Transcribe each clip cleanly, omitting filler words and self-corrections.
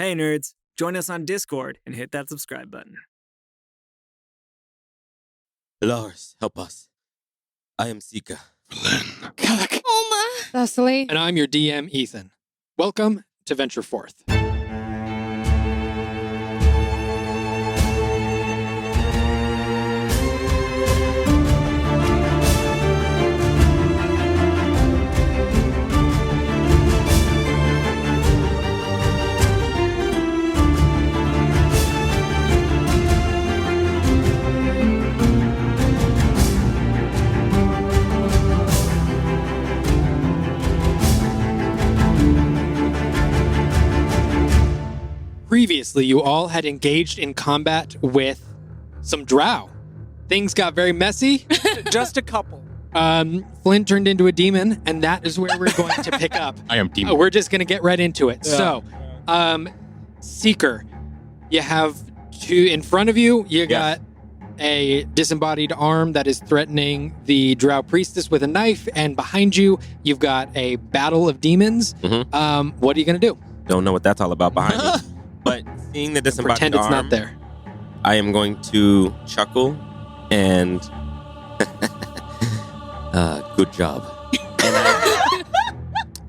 Hey nerds, join us on Discord and hit that subscribe button. Lars, help us. I am Sika. Kellic. Oma. Cecily. And I'm your DM, Ethan. Welcome to Venture Forth. Previously, you all had engaged in combat with some drow. Things got very messy. Just a couple. Flint turned into a demon, and that is where we're going to pick up. I am demon. We're just going to get right into it. Yeah. So, Seeker, you have two in front of you. You got a disembodied arm that is threatening the drow priestess with a knife, and behind you, you've got a battle of demons. Mhm. What are you going to do? Don't know what that's all about behind me. But seeing the disembodied Pretend it's arm, not there. I am going to chuckle and good job. And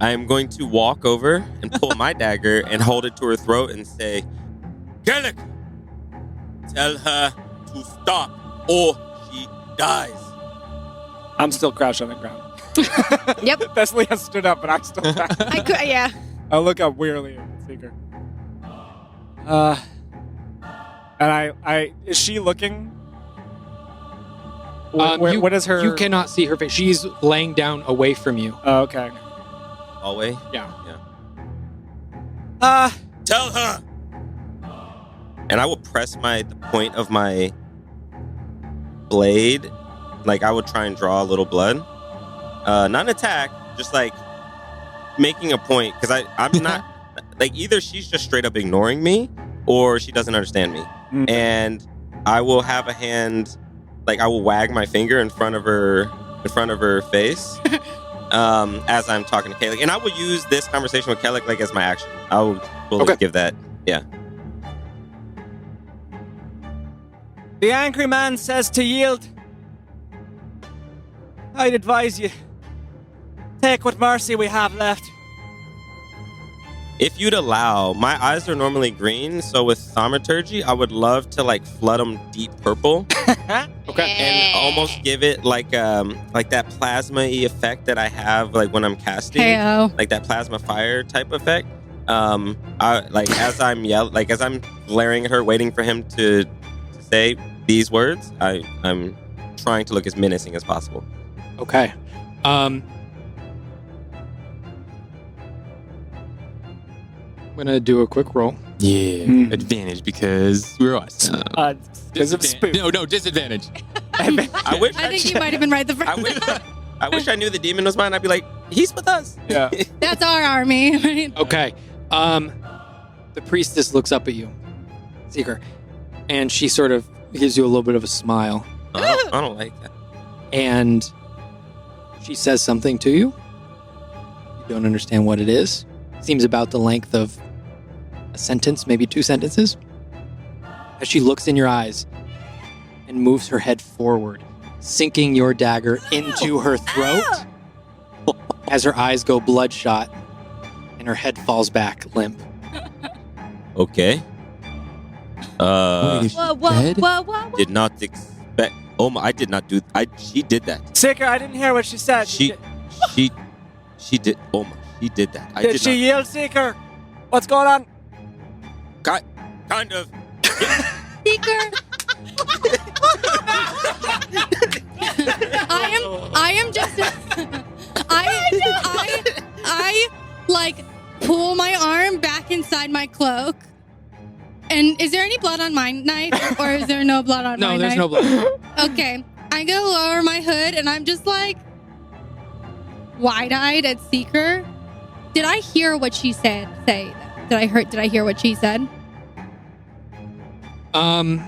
I am going to walk over and pull my dagger and hold it to her throat and say, Kellic, tell her to stop or she dies. I'm still crouched on the ground. Yep. Thessaly has stood up, but I'm still crouched. Yeah. I look up wearily at Seeker. And I is she looking? What is her? You cannot see her face. She's laying down away from you. Oh, okay. Always? Yeah. Tell her! And I will press the point of my blade. Like, I would try and draw a little blood. Not an attack, just like making a point. Because I'm not, like, either she's just straight up ignoring me or she doesn't understand me. Mm. And I will have a hand, like, I will wag my finger in front of her face. As I'm talking to Kellic. And I will use this conversation with Kellic like as my action. I will fully give that. Yeah. The angry man says to yield. I'd advise you take what mercy we have left. If you'd allow, my eyes are normally green, so with thaumaturgy, I would love to like flood them deep purple. Okay. And almost give it like that plasma-y effect that I have like when I'm casting. Heyo. Like that plasma fire type effect. I like as I'm as I'm glaring at her, waiting for him to say these words, I'm trying to look as menacing as possible. Okay. I'm gonna do a quick roll. Yeah, advantage because we're awesome. Because of spook. No, disadvantage. I wish I think you might have been right the I first wish, time. I wish I knew the demon was mine. I'd be like, he's with us. Yeah. That's our army. Right? Okay. The priestess looks up at you, Seeker, and she sort of gives you a little bit of a smile, I don't like that. and she says something to you. You don't understand what it is. Seems about the length of a sentence, maybe 2 sentences. As she looks in your eyes and moves her head forward, sinking your dagger into her throat as her eyes go bloodshot and her head falls back limp. Okay. Whoa. Did not expect. Oh my! I did not do. She did that. Seeker, I didn't hear what she said. She did. Oh my! She did that. I Did did she not. yield, Seeker? What's going on? Kind of. Seeker. I am just. I like pull my arm back inside my cloak. And is there any blood on my knife, or is there no blood on my No, there's knife? no blood. Okay, I go lower my hood, and I'm just like wide-eyed at Seeker. Did I hear what she said? Did I hear what she said? No.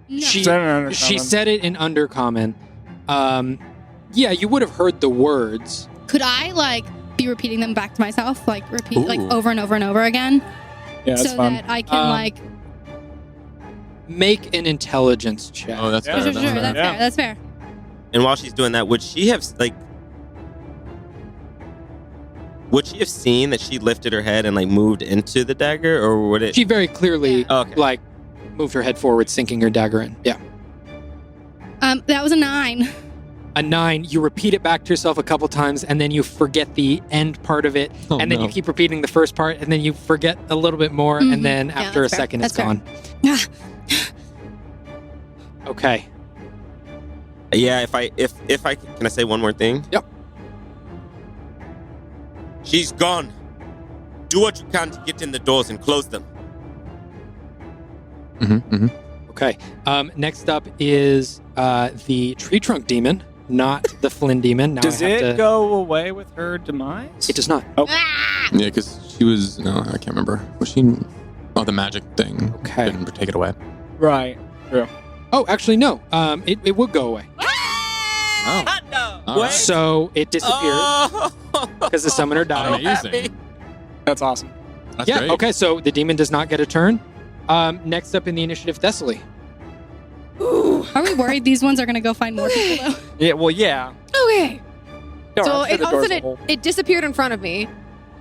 She Undercommon. said it in Undercommon. Yeah, you would have heard the words. Could I like be repeating them back to myself, like over and over and over again, Yeah, that's so fun. that I can Make an intelligence check. Oh, that's Yeah. fair. Sure, That's fair. that's Yeah. fair. That's fair. And while she's doing that, would she have seen that she lifted her head and like moved into the dagger, or would it? She very clearly Okay. moved her head forward, sinking her dagger in. Yeah. That was a 9. A 9, you repeat it back to yourself a couple times, and then you forget the end part of it, Oh, and then no. you keep repeating the first part, and then you forget a little bit more, Mhm. and then Yeah, after a that's fair. second, it's That's gone. Okay. Yeah. If I can I say one more thing? Yep. She's gone. Do what you can to get in the doors and close them. Okay. Next up is the tree trunk demon, not the Flynn demon. Now Does I have it to... go away with her demise? It does not. Ah! Yeah, because she was. No, I can't remember. Was she? Oh, the magic thing. Okay. Didn't take it away. Right. True. Oh, actually, no. It would go away. Oh. All right. So it disappears because the summoner died. Amazing. That's awesome. That's Yeah. great. Okay. So the demon does not get a turn. Next up in the initiative, Thessaly. Are we worried these ones are going to go find more people, though? Yeah. Well, yeah. Okay. No, So I'm sure it the all of a doors sudden will hold. it disappeared in front of me.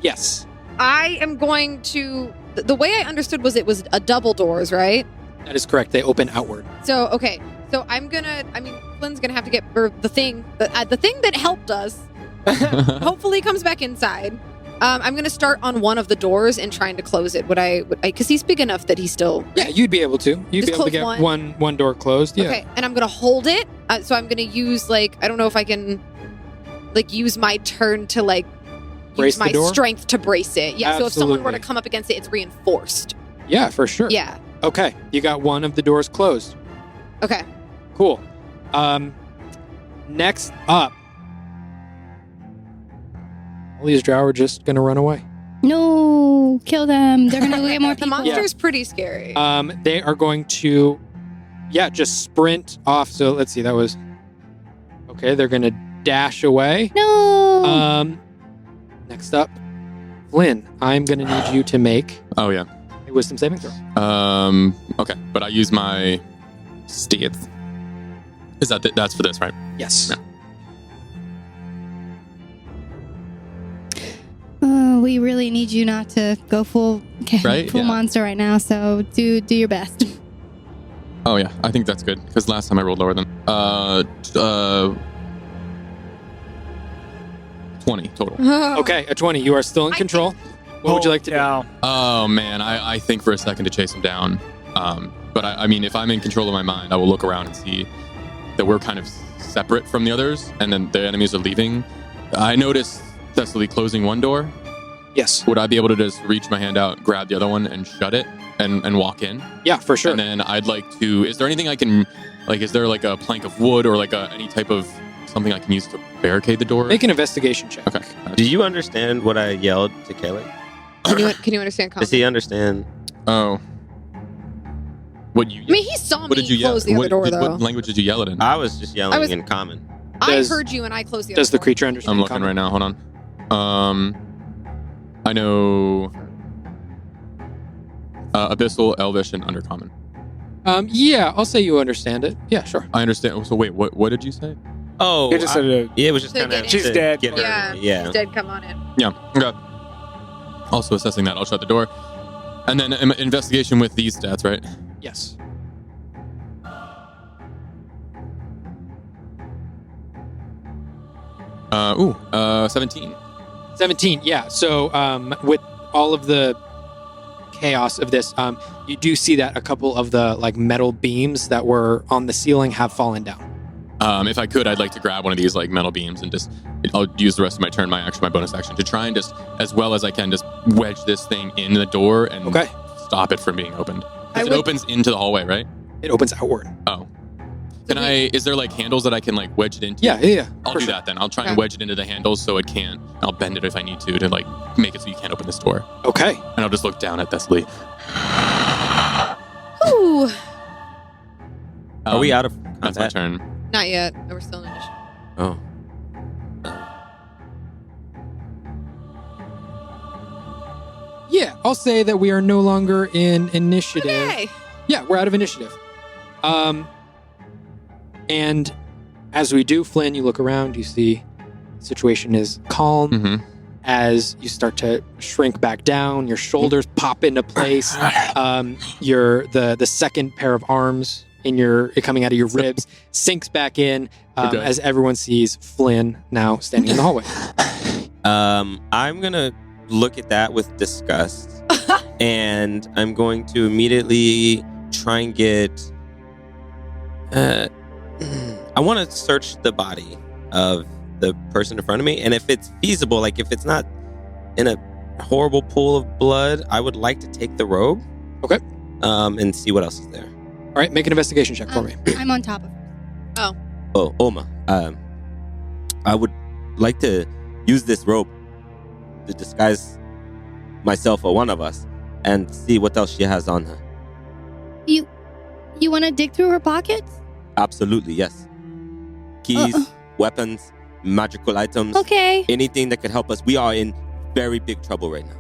Yes, I am going to. The way I understood was it was a double doors, right? that is correct. They open outward. So okay. So I'm gonna. I mean, Flynn's gonna have to get the thing that helped us. Hopefully, comes back inside. I'm gonna start on one of the doors and trying to close it. Would I? Because he's big enough that he's still. Yeah, you'd be able to. You'd Just be able to close get one door closed. Yeah. Okay, and I'm gonna hold it. So I'm gonna use I don't know if I can use my turn to Brace use the my door? strength to brace it. Yeah. So if someone were to Absolutely. come up against it, it's reinforced. Yeah, for sure. Yeah. Okay, you got one of the doors closed. Okay. Cool. Next up, all these drow are just gonna run away. No, kill them. They're going to get more The people. monster's pretty scary. They are going to, just sprint off. So let's see, that was okay. They're gonna dash away. No. Next up, Flynn. I'm gonna need you to make Oh yeah. a wisdom saving throw. Okay, but I use my steeds. Is that's for this, right? Yes. No. We really need you not to go full Right? full Yeah. monster right now. So do your best. Oh yeah, I think that's good because last time I rolled lower than 20 total. Okay, a 20. You are still in control. What would you like to do? do? Oh man, I think for a second to chase him down. But I mean, if I'm in control of my mind, I will look around and see that we're kind of separate from the others, and then the enemies are leaving. I noticed Thessaly closing one door. Yes. Would I be able to just reach my hand out, grab the other one, and shut it, and walk in? Yeah, for sure. And then I'd like to. Is there anything I can, is there like a plank of wood or any type of something I can use to barricade the door? Make an investigation check. Okay. Do you understand what I yelled to Kelly? Can you understand? Does he understand? Oh. What you? I mean, he saw What me did you yell? close the other door, though. What language did you yell it in? I was just yelling I was- in common. I Does- heard you and I closed the other Does the door. creature understand? I'm looking common? right now. Hold on. I know Abyssal, Elvish, and Undercommon. Yeah, I'll say you understand it. Yeah, sure. I understand. So wait, what did you say? Oh, You just said it. yeah, it was just To kind get of. in. She's dead. Get her. Yeah. Yeah. Dead, come on in. Yeah. Okay. Also assessing that, I'll shut the door, and then investigation with these stats, right? Yes. Ooh, 17. 17. Yeah. So with all of the chaos of this, you do see that a couple of the metal beams that were on the ceiling have fallen down. If I could, I'd like to grab one of these metal beams and I'll use the rest of my turn, my bonus action, to try and just, as well as I can, just wedge this thing in the door and Okay. stop it from being opened. 'Cause I it would- opens into the hallway, right? It opens outward. Oh. Is there handles that I can wedge it into? Yeah. I'll for do sure. that then. I'll try and Okay. wedge it into the handles so it can't. I'll bend it if I need to make it so you can't open this door. Okay. And I'll just look down at Thessaly. Ooh, Are we out of That's my combat? turn. not yet. We're still in initiative. Oh. I'll say that we are no longer in initiative. Okay. Yeah, we're out of initiative. And as we do, Flynn, you look around, you see the situation is calm. Mm-hmm. As you start to shrink back down, your shoulders pop into place. The second pair of arms coming out of your ribs sinks back in Okay. as everyone sees Flynn now standing in the hallway. I'm gonna look at that with disgust, and I'm going to immediately try and get. I want to search the body of the person in front of me, and if it's feasible, like if it's not in a horrible pool of blood, I would like to take the robe. Okay. And see what else is there. All right, make an investigation check for me. I'm on top of her. Oh, Oma. I would like to use this robe to disguise myself or one of us and see what else she has on her. You want to dig through her pockets? Absolutely, yes. Keys, weapons, magical items, Okay. anything that could help us. We are in very big trouble right now.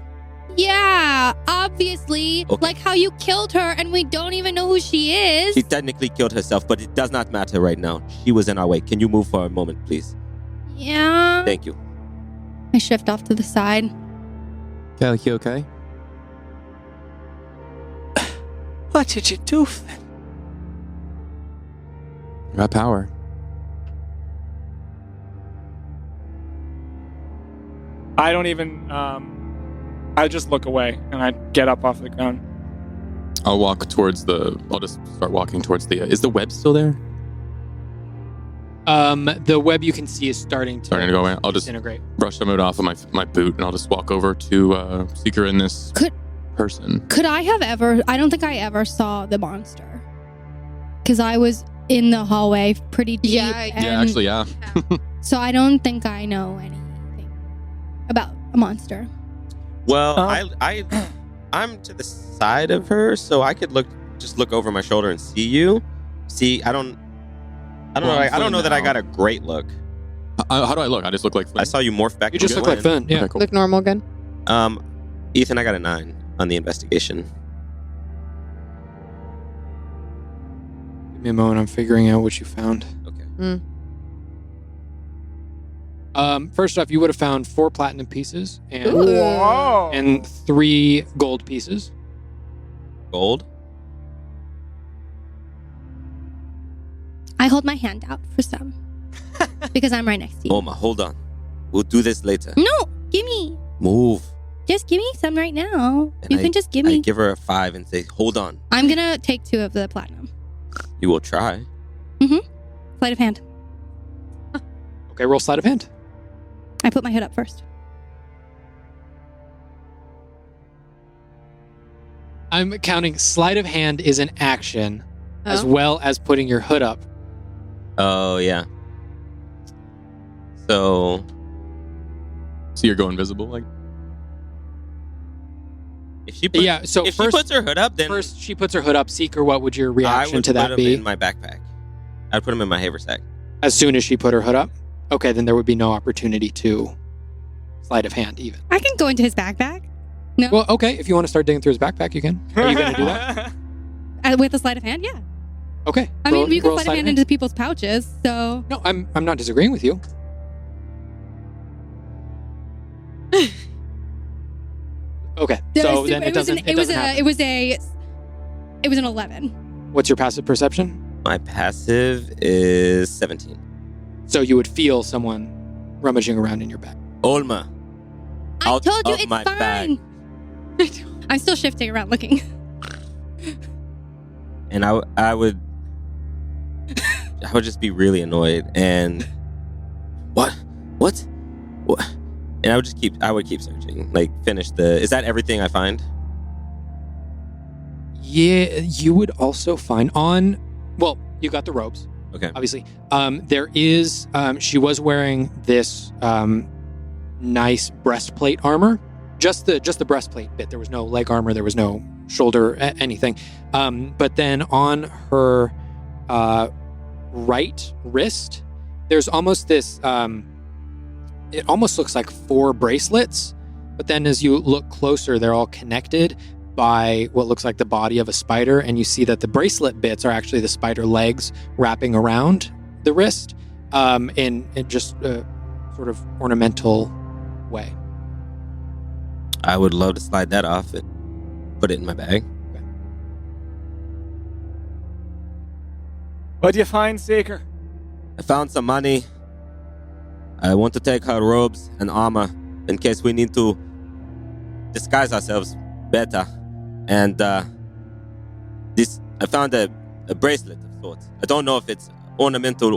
Yeah, obviously. Okay. Like how you killed her and we don't even know who she is. She technically killed herself, but it does not matter right now. She was in our way. Can you move for a moment, please? Yeah. Thank you. I shift off to the side. Kelly, you okay? What did you do, Flynn? You got power. I don't even. I just look away and I get up off the ground. I'll just start walking towards the. Is the web still there? The web you can see is starting to Starting to go away. I'll just disintegrate. brush some of it off of my boot, and I'll just walk over to Seeker and this person. Could I have ever? I don't think I ever saw the monster. Because I was in the hallway pretty deep. Yeah, and Yeah, actually, yeah. So I don't think I know anything about a monster. Well, I'm to the side of her, so I could look over my shoulder and see you. See, I don't know. I don't know that I got a great look. How do I look? I just look like Flynn. I saw you morph back. You just into look like Flynn. Flynn. Yeah. Okay, cool. Look normal again. Ethan, I got a 9 on the investigation. Give me a moment. I'm figuring out what you found. Okay. First off, you would have found 4 platinum pieces Whoa. and 3 gold pieces. Gold. I hold my hand out for some. Because I'm right next to you. Oma, hold on. We'll do this later. No, gimme. Move. Just give me some right now. And You can just give I me. give her a 5 and say, hold on. I'm gonna take 2 of the platinum. You will try. Sleight of hand. Okay, roll sleight of hand. I put my hood up first. I'm counting sleight of hand is an action as Oh. well as putting your hood up. Oh, yeah. So, So you're going visible, like. if she So if first, she puts her hood up, then first she puts her hood up. Seeker, what would your I reaction would to put that them be? in my backpack. I'd put them in my haversack. As soon as she put her hood up? Okay, then there would be no opportunity to sleight of hand even. I can go into his backpack. No. Well, okay, if you want to start digging through his backpack, you can. Are you going to do that? With a sleight of hand, yeah. Okay. I mean, you can roll sleight of hand into people's pouches, so. No, I'm not disagreeing with you. Okay, so then it doesn't happen. It was an 11. What's your passive perception? My passive is 17. So you would feel someone rummaging around in your bag. Olma. I Out told you of it's my fine. I'm still shifting around looking. And I would just be really annoyed and what? And I would keep searching. Like finish is that everything I find? Yeah, you would also find you got the robes. Okay. Obviously. There is she was wearing this nice breastplate armor. Just the breastplate bit. There was no leg armor, there was no shoulder anything. But then on her right wrist, there's almost this it almost looks like 4 bracelets But then as you look closer, they're all connected by what looks like the body of a spider, and you see that the bracelet bits are actually the spider legs wrapping around the wrist in just a sort of ornamental way. I would love to slide that off and put it in my bag. What do you find, Seeker? I found some money. I want to take her robes and armor in case we need to disguise ourselves better. And this, I found a bracelet of sorts. I don't know if it's ornamental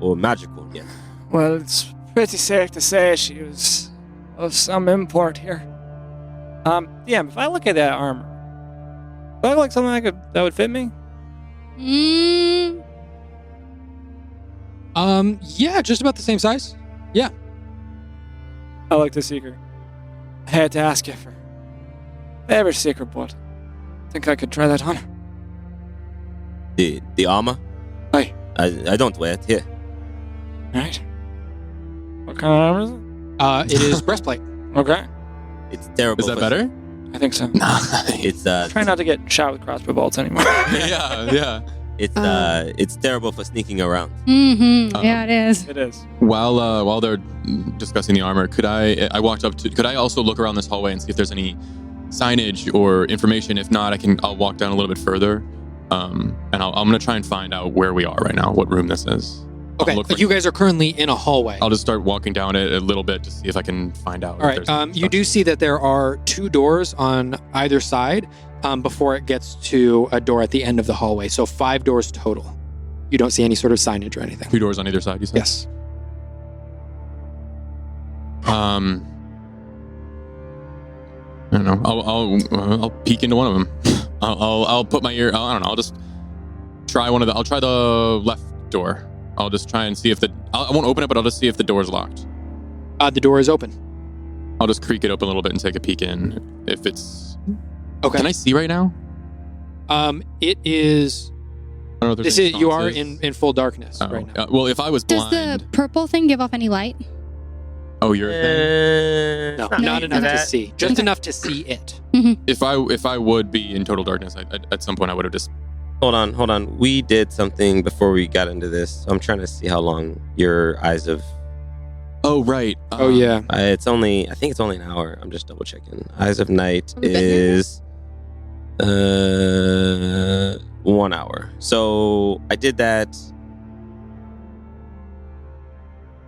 or magical yet. Well, it's pretty safe to say she was of some import here. DM, if I look at that armor, do I look like something that would fit me? Yeah, just about the same size. Yeah. I like the Seeker. I had to ask you for favor, Seeker, but I think I could try that on. The armor? Aye. I don't wear it here. Right. What kind of armor is it? It is breastplate. Okay. It's terrible. Is that for- better? I think so. It's Try not to get shot with crossbow bolts anymore. yeah. it's terrible for sneaking around. Yeah, it is. It is. While they're discussing the armor, could I walked up to? Could I also look around this hallway and see if there's any signage or information? If not, I'll walk down a little bit further, and I'm gonna try and find out where we are right now, what room this is. Okay, you guys are currently in a hallway. I'll just start walking down it a little bit to see if I can find out. All right. You do see that there are 2 doors on either side before it gets to a door at the end of the hallway. So 5 doors total. You don't see any sort of signage or anything. 2 doors on either side, you said? Yes. I don't know. I'll peek into one of them. I'll put my ear. I don't know. I'll just try one of the. I'll try the left door. I'll just try and see if I won't open it, but I'll just see if the door is locked. The door is open. I'll just creak it open a little bit and take a peek in. If it's okay. Can I see right now? It is. I don't know if there's This any is. You are sconces. in full darkness Oh. right now. Well, if I was Does blind. the purple thing give off any light? Oh, you're a thing? No, It's not enough to that. see. Just enough to see it. If I would be in total darkness, at some point I would have just. Hold on. We did something before we got into this. I'm trying to see how long your eyes have. Oh right. Oh yeah. I think it's only an hour. I'm just double checking. Eyes of Night Have we been here is 1 hour. So I did that.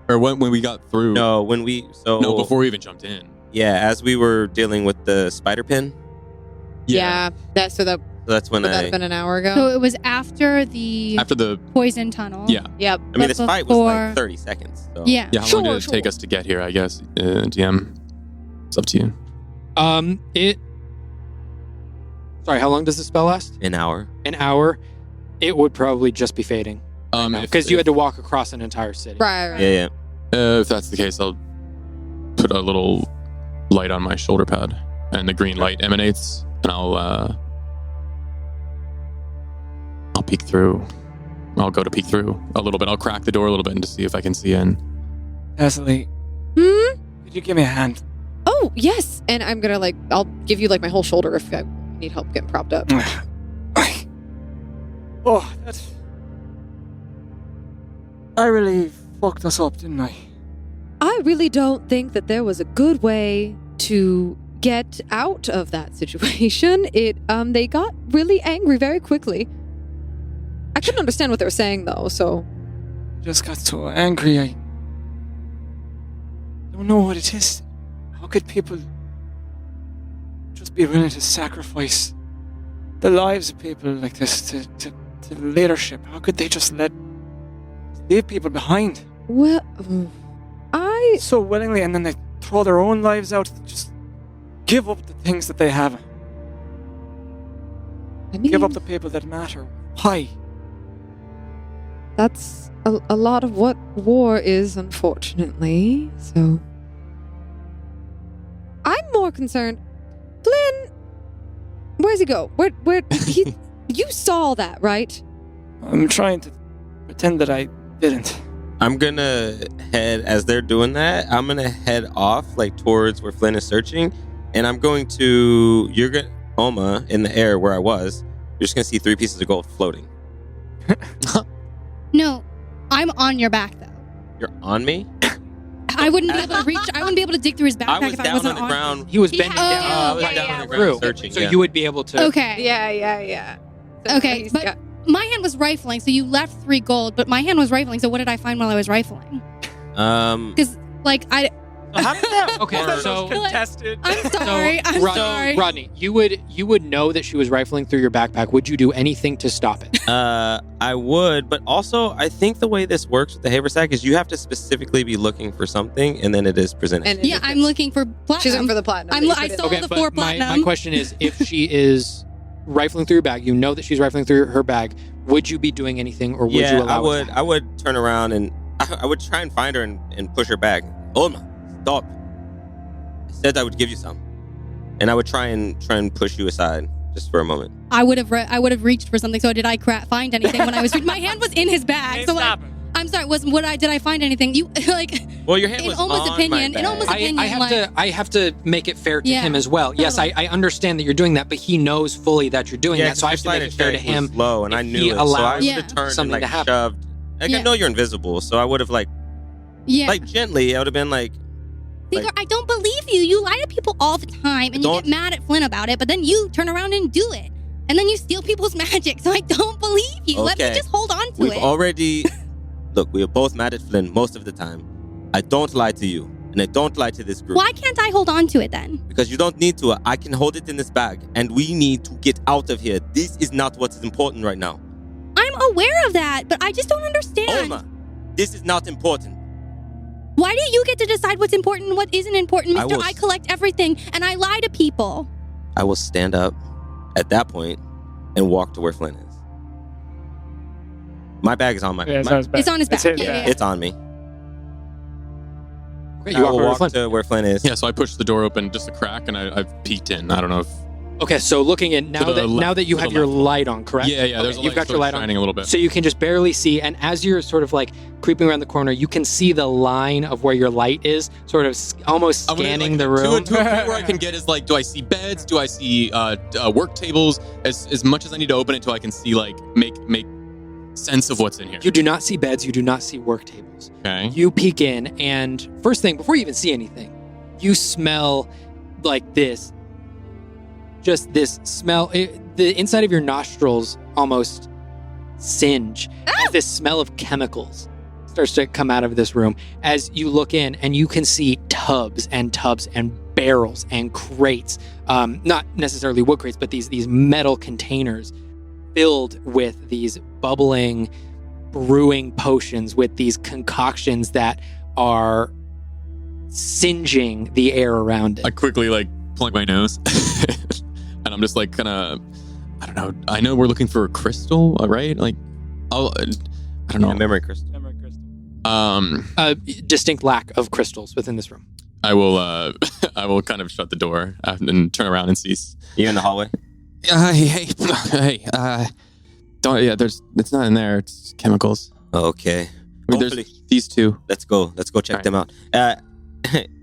Or when we got through. No, before we even jumped in. Yeah, as we were dealing with the spider pin. Yeah. That's That's when would that have been an hour ago? So it was after the After the. poison tunnel. Yeah. Yep. I mean, this But fight was like before- 30 seconds. So. Yeah. Yeah. How long did it take us to get here? I guess. DM. It's up to you. It. Sorry, how long does the spell last? An hour. An hour. It would probably just be fading because you had to walk across an entire city. Right. Yeah. If that's the case, I'll put a little light on my shoulder pad, and the green light emanates, and I'll peek through. I'll go to peek through a little bit. I'll crack the door a little bit and to see if I can see in. Cecily, Hmm? could you give me a hand? Oh, yes. And I'm going to I'll give you my whole shoulder if I need help getting propped up. Oh, I really fucked us up, didn't I? I really don't think that there was a good way to get out of that situation. They got really angry very quickly. I couldn't understand what they were saying though, so Just got so angry. I don't know what it is. How could people just be willing to sacrifice the lives of people like this to the leadership? How could they just leave people behind well, I so willingly, and then they throw their own lives out to just give up the things that they have, mean give up the people that matter? Why? that's a lot of what war is, unfortunately. So I'm more concerned. Flynn, where's he go? Where he? You saw that, right? I'm trying to pretend that I didn't. I'm gonna head, as they're doing that, I'm going to head off like towards where Flynn is searching. And I'm going to, Oma, in the air where I was, you're just going to see 3 pieces of gold floating. No, I'm on your back though. You're on me? I wouldn't be able to reach. I wouldn't be able to dig through his I backpack was if I down wasn't on the ground. He was bending Yeah. down. I was yeah, down yeah, on the we're ground through. searching. So yeah. you would be able to. Okay. Yeah. So Okay, he's but got- my hand was rifling, so you left 3 gold, but my hand was rifling. So what did I find while I was rifling? Because like I. How did that Okay, work? so- Contested. I'm sorry. I'm sorry. Rodney, you would know that she was rifling through your backpack. Would you do anything to stop it? I would, but also I think the way this works with the haversack is you have to specifically be looking for something, and then it is presented. And Yeah, I'm looking for platinum. she's in for the platinum. I saw the 4 but my platinum. question is, if she is rifling through your bag, you know that she's rifling through her bag. Would you be doing anything, or would you allow I would. it to I would turn around and I would try and find her and push her back. Olma, stop! I said I would give you some, and I would try and push you aside just for a moment. I would have reached for something. So did I find anything when I was? My hand was in his bag. Hey, So like, stop it. I'm sorry. Did I find anything? You like Well, your hand in was Oma's on opinion. my In Oma's bag. opinion, I have to make it fair to Yeah, him as well. Yes, totally. I understand that you're doing that, but he knows fully that you're doing that, so I have to make it fair to him. Was low, and if I he knew it, so I allows would Yeah. have turned something and to like happen. shoved. Like Yeah. I know you're invisible, so I would have like yeah. gently. I would have been like, Igor, I don't believe you. You lie to people all the time, and you Don't- get mad at Flynn about it. But then you turn around and do it, and then you steal people's magic. So I don't believe you. Let me Okay. just hold on to we've it. already look. We are both mad at Flynn most of the time. I don't lie to you, and I don't lie to this group. Why can't I hold on to it then? Because you don't need to. I can hold it in this bag, and we need to get out of here. This is not what is important right now. I'm aware of that, but I just don't understand. Olma, this is not important. Why do you get to decide what's important and what isn't important, I Mister? will- I collect everything, and I lie to people. I will stand up at that point and walk to where Flynn is. My bag is on my. Yeah, it's my- on his back. It's on his It's back. his Yeah, bag. yeah. it's on me. Okay, I you walk will over to walk Flynn. to where Flynn is. Yeah, so I pushed the door open just a crack, and I've peeked in. I don't know if. Okay, so looking in now To the now that you to have the your left. light on, correct? Yeah, there's a you've light got your sort of light on. shining a little bit. So you can just barely see, and as you're sort of like creeping around the corner, you can see the line of where your light is, sort of almost I'm gonna, scanning like, the To room. a point where I can get is like, do I see beds? Do I see work tables? As much as I need to open it, till I can see like make sense of what's in here. You do not see beds. You do not see work tables. Okay. You peek in, and first thing, before you even see anything, you smell like this. Just this smell. The inside of your nostrils almost singe as this smell of chemicals starts to come out of this room as you look in, and you can see tubs and barrels and crates, not necessarily wood crates, but these metal containers filled with these bubbling brewing potions, with these concoctions that are singeing the air around it. I quickly like plunk my nose, and I'm just like kind of, I don't know. I know we're looking for a crystal, right? Like, I don't know. Yeah, memory crystal. Memory crystal. A distinct lack of crystals within this room. I will I will kind of shut the door and turn around and cease. You in the hallway? Hey, don't. Yeah, it's not in there. It's chemicals. Okay. I mean, Hopefully. there's these two. Let's go check Alright. them out.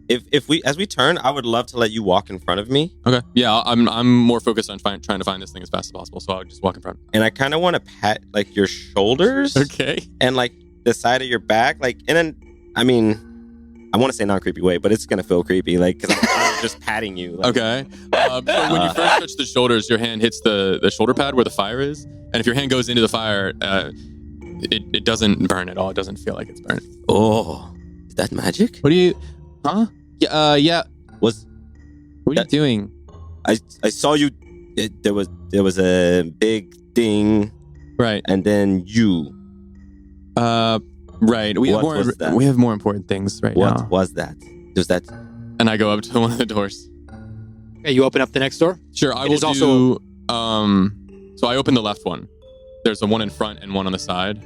If we turn, I would love to let you walk in front of me, Okay. Yeah, I'm more focused on trying to find this thing as fast as possible. So I'll just walk in front. and I kind of want to pat like your shoulders Okay. and like the side of your back, like, and then I mean, I want to say non-creepy way, but it's gonna feel creepy, like, because I'm just patting you. Like, Okay. So when you first touch the shoulders, your hand hits the shoulder pad where the fire is, and if your hand goes into the fire, it doesn't burn at all. It doesn't feel like it's burnt. Oh, is that magic? What do you? Huh? Yeah. Yeah. Was What are you doing? I saw you? There was a big thing, Right. and then you. Right. We What was that? have more important things right What now. was that? Was that? And I go up to one of the doors. Okay, you open up the next door. Sure. I It will is do. also- So I open the left one. There's a one in front and one on the side.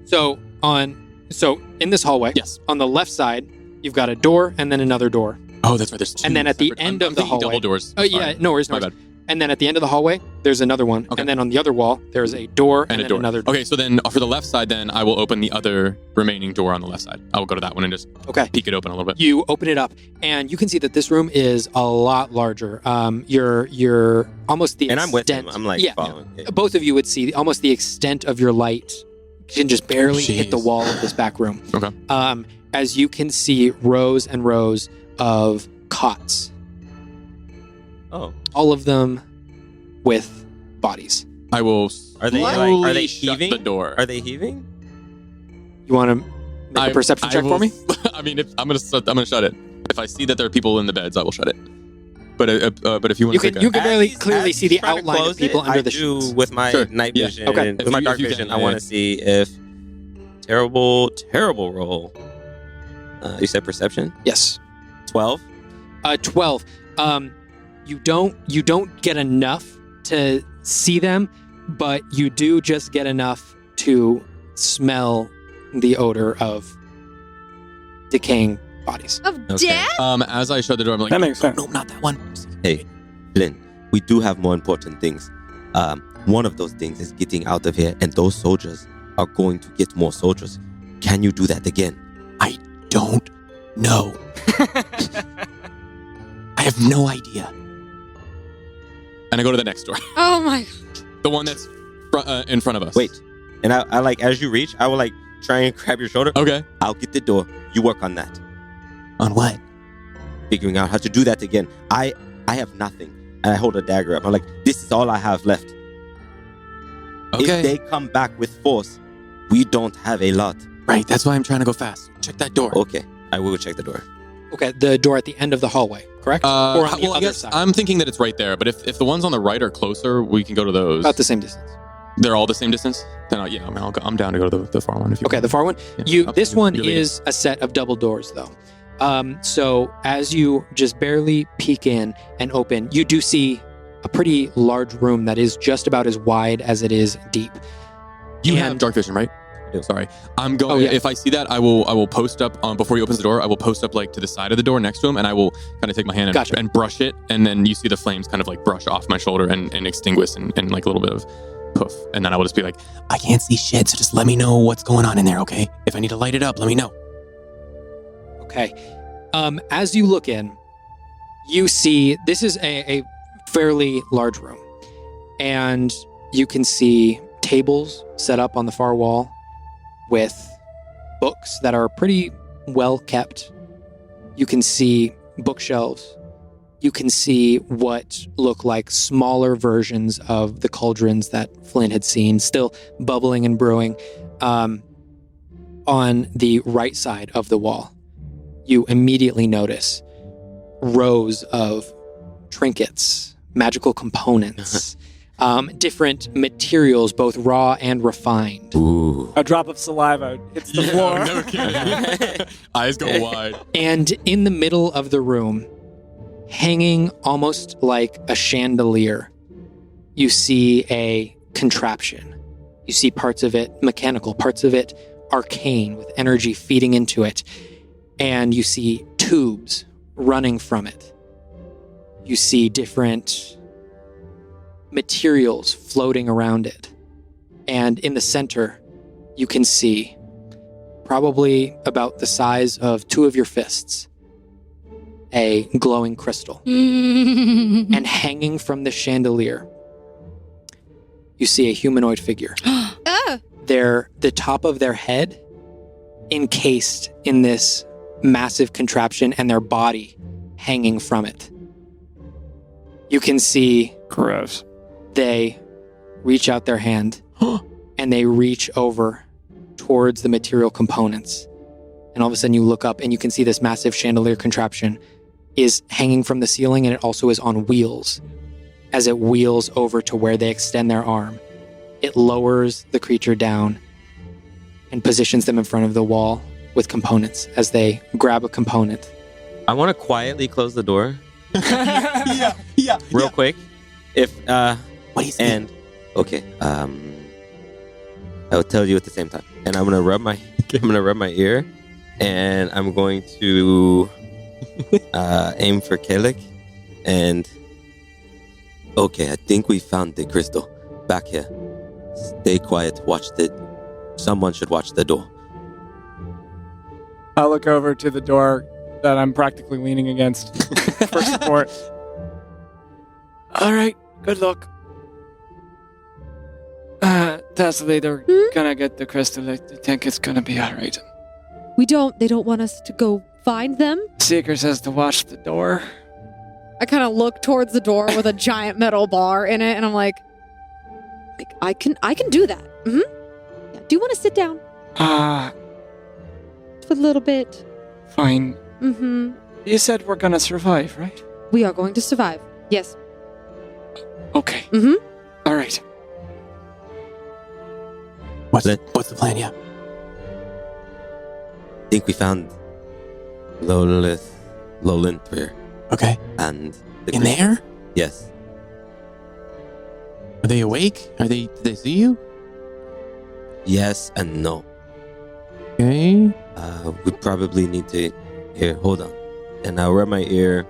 So in this hallway, Yes. on the left side, you've got a door and then another door. Oh, that's right. There's two. And then at the separate- end I'm of the thinking hallway- double doors. Oh yeah, Sorry. no worries, no My worries. bad. And then at the end of the hallway, there's another one. Okay. And then on the other wall, there's a door and a then door. another door. Okay, so then for the left side, then I will open the other remaining door on the left side. I will go to that one and just Okay. peek it open a little bit. You open it up, and you can see that this room is a lot larger. You're almost the And I'm with extent. him. I'm like yeah, following. Yeah. both of you would see almost the extent of your light can just barely hit the Jeez. wall of this back room. Okay. As you can see rows and rows of cots, Oh, all of them with bodies. I will. Are they slowly like? Are they shut heaving? the door? Are they heaving? You want to make a perception check for me? I mean, I'm gonna shut it. If I see that there are people in the beds, I will shut it. But if you want to, You can very As clearly he's see the trying to outline of close people it, under I the do sheets. with my Sure. night Yeah. vision. Okay. With my If dark you can, vision, yeah, I want yeah. to see if terrible roll. You said perception. Yes. 12. 12. You don't get enough to see them, but you do just get enough to smell the odor of decaying bodies. Of Okay. death? as I shut the door, I'm like, That makes sense. no, not that one. Hey, Flynn, we do have more important things. One of those things is getting out of here, and those soldiers are going to get more soldiers. Can you do that again? I don't know. I have no idea. And I go to the next door, Oh my. the one that's in front of us. Wait, and I like as you reach, I will like try and grab your shoulder. Okay. I'll get the door. You work on that. On what? Figuring out how to do that again. I have nothing, and I hold a dagger up. I'm like, this is all I have left. Okay. If they come back with force, we don't have a lot. Right. That's why I'm trying to go fast. Check that door. Okay, I will check the door. Okay, the door at the end of the hallway, correct? or on the well, I other guess side? I'm thinking that it's right there. But if the ones on the right are closer, we can go to those. About the same distance. They're all the same distance. Then I'm down to go to the far one. If you Okay, want. the far one. Yeah. This one You're leading. is a set of double doors, though. So as you just barely peek in and open, you do see a pretty large room that is just about as wide as it is deep. You And- have dark vision, right? do. Sorry, I'm going. Oh, yeah. If I see that, I will post up before he opens the door. I will post up like to the side of the door next to him, and I will kind of take my hand and, Gotcha. and brush it, and then you see the flames kind of like brush off my shoulder and extinguish and like a little bit of poof, and then I will just be like, I can't see shit, so just let me know what's going on in there, okay? If I need to light it up, let me know. Okay. As you look in, you see this is a fairly large room, and you can see tables set up on the far wall with books that are pretty well kept. You can see bookshelves. You can see what look like smaller versions of the cauldrons that Flynn had seen, still bubbling and brewing. On the right side of the wall, you immediately notice rows of trinkets, magical components, different materials, both raw and refined. Ooh. A drop of saliva hits the floor. no kidding. Eyes go wide. And in the middle of the room, hanging almost like a chandelier, you see a contraption. You see parts of it mechanical, parts of it arcane with energy feeding into it. And you see tubes running from it. You see different materials floating around it. And in the center, you can see probably about the size of two of your fists, a glowing crystal. And hanging from the chandelier, you see a humanoid figure. The top of their head encased in this massive contraption and their body hanging from it. You can see Gross. they reach out their hand and they reach over towards the material components. And all of a sudden you look up and you can see this massive chandelier contraption is hanging from the ceiling, and it also is on wheels. As it wheels over to where they extend their arm, it lowers the creature down and positions them in front of the wall with components as they grab a component. I want to quietly close the door yeah. real quick. If What do you say? and okay, I will tell you at the same time. And I'm gonna rub my ear, and I'm going to aim for Kellic, and Okay, I think we found the crystal. Back here. Stay quiet. Someone should watch the door. I'll look over to the door that I'm practically leaning against for support. All right, good luck. Tasli, they're gonna get the crystal. I think it's gonna be all right. They don't want us to go find them? Seeker says to watch the door. I kind of look towards the door with a giant metal bar in it, and I'm like I can do that. Mm-hmm. Yeah. Do you want to sit down? For a little bit. Fine. Mm-hmm. You said we're gonna survive, right? We are going to survive. Yes. Okay. Mm-hmm. All right. What's the plan? Yeah. I think we found Lolinthir. Okay. And In there? Yes. Are they awake? Did they see you? Yes and no. Okay. We probably need to... Here, hold on. And I'll rub my ear.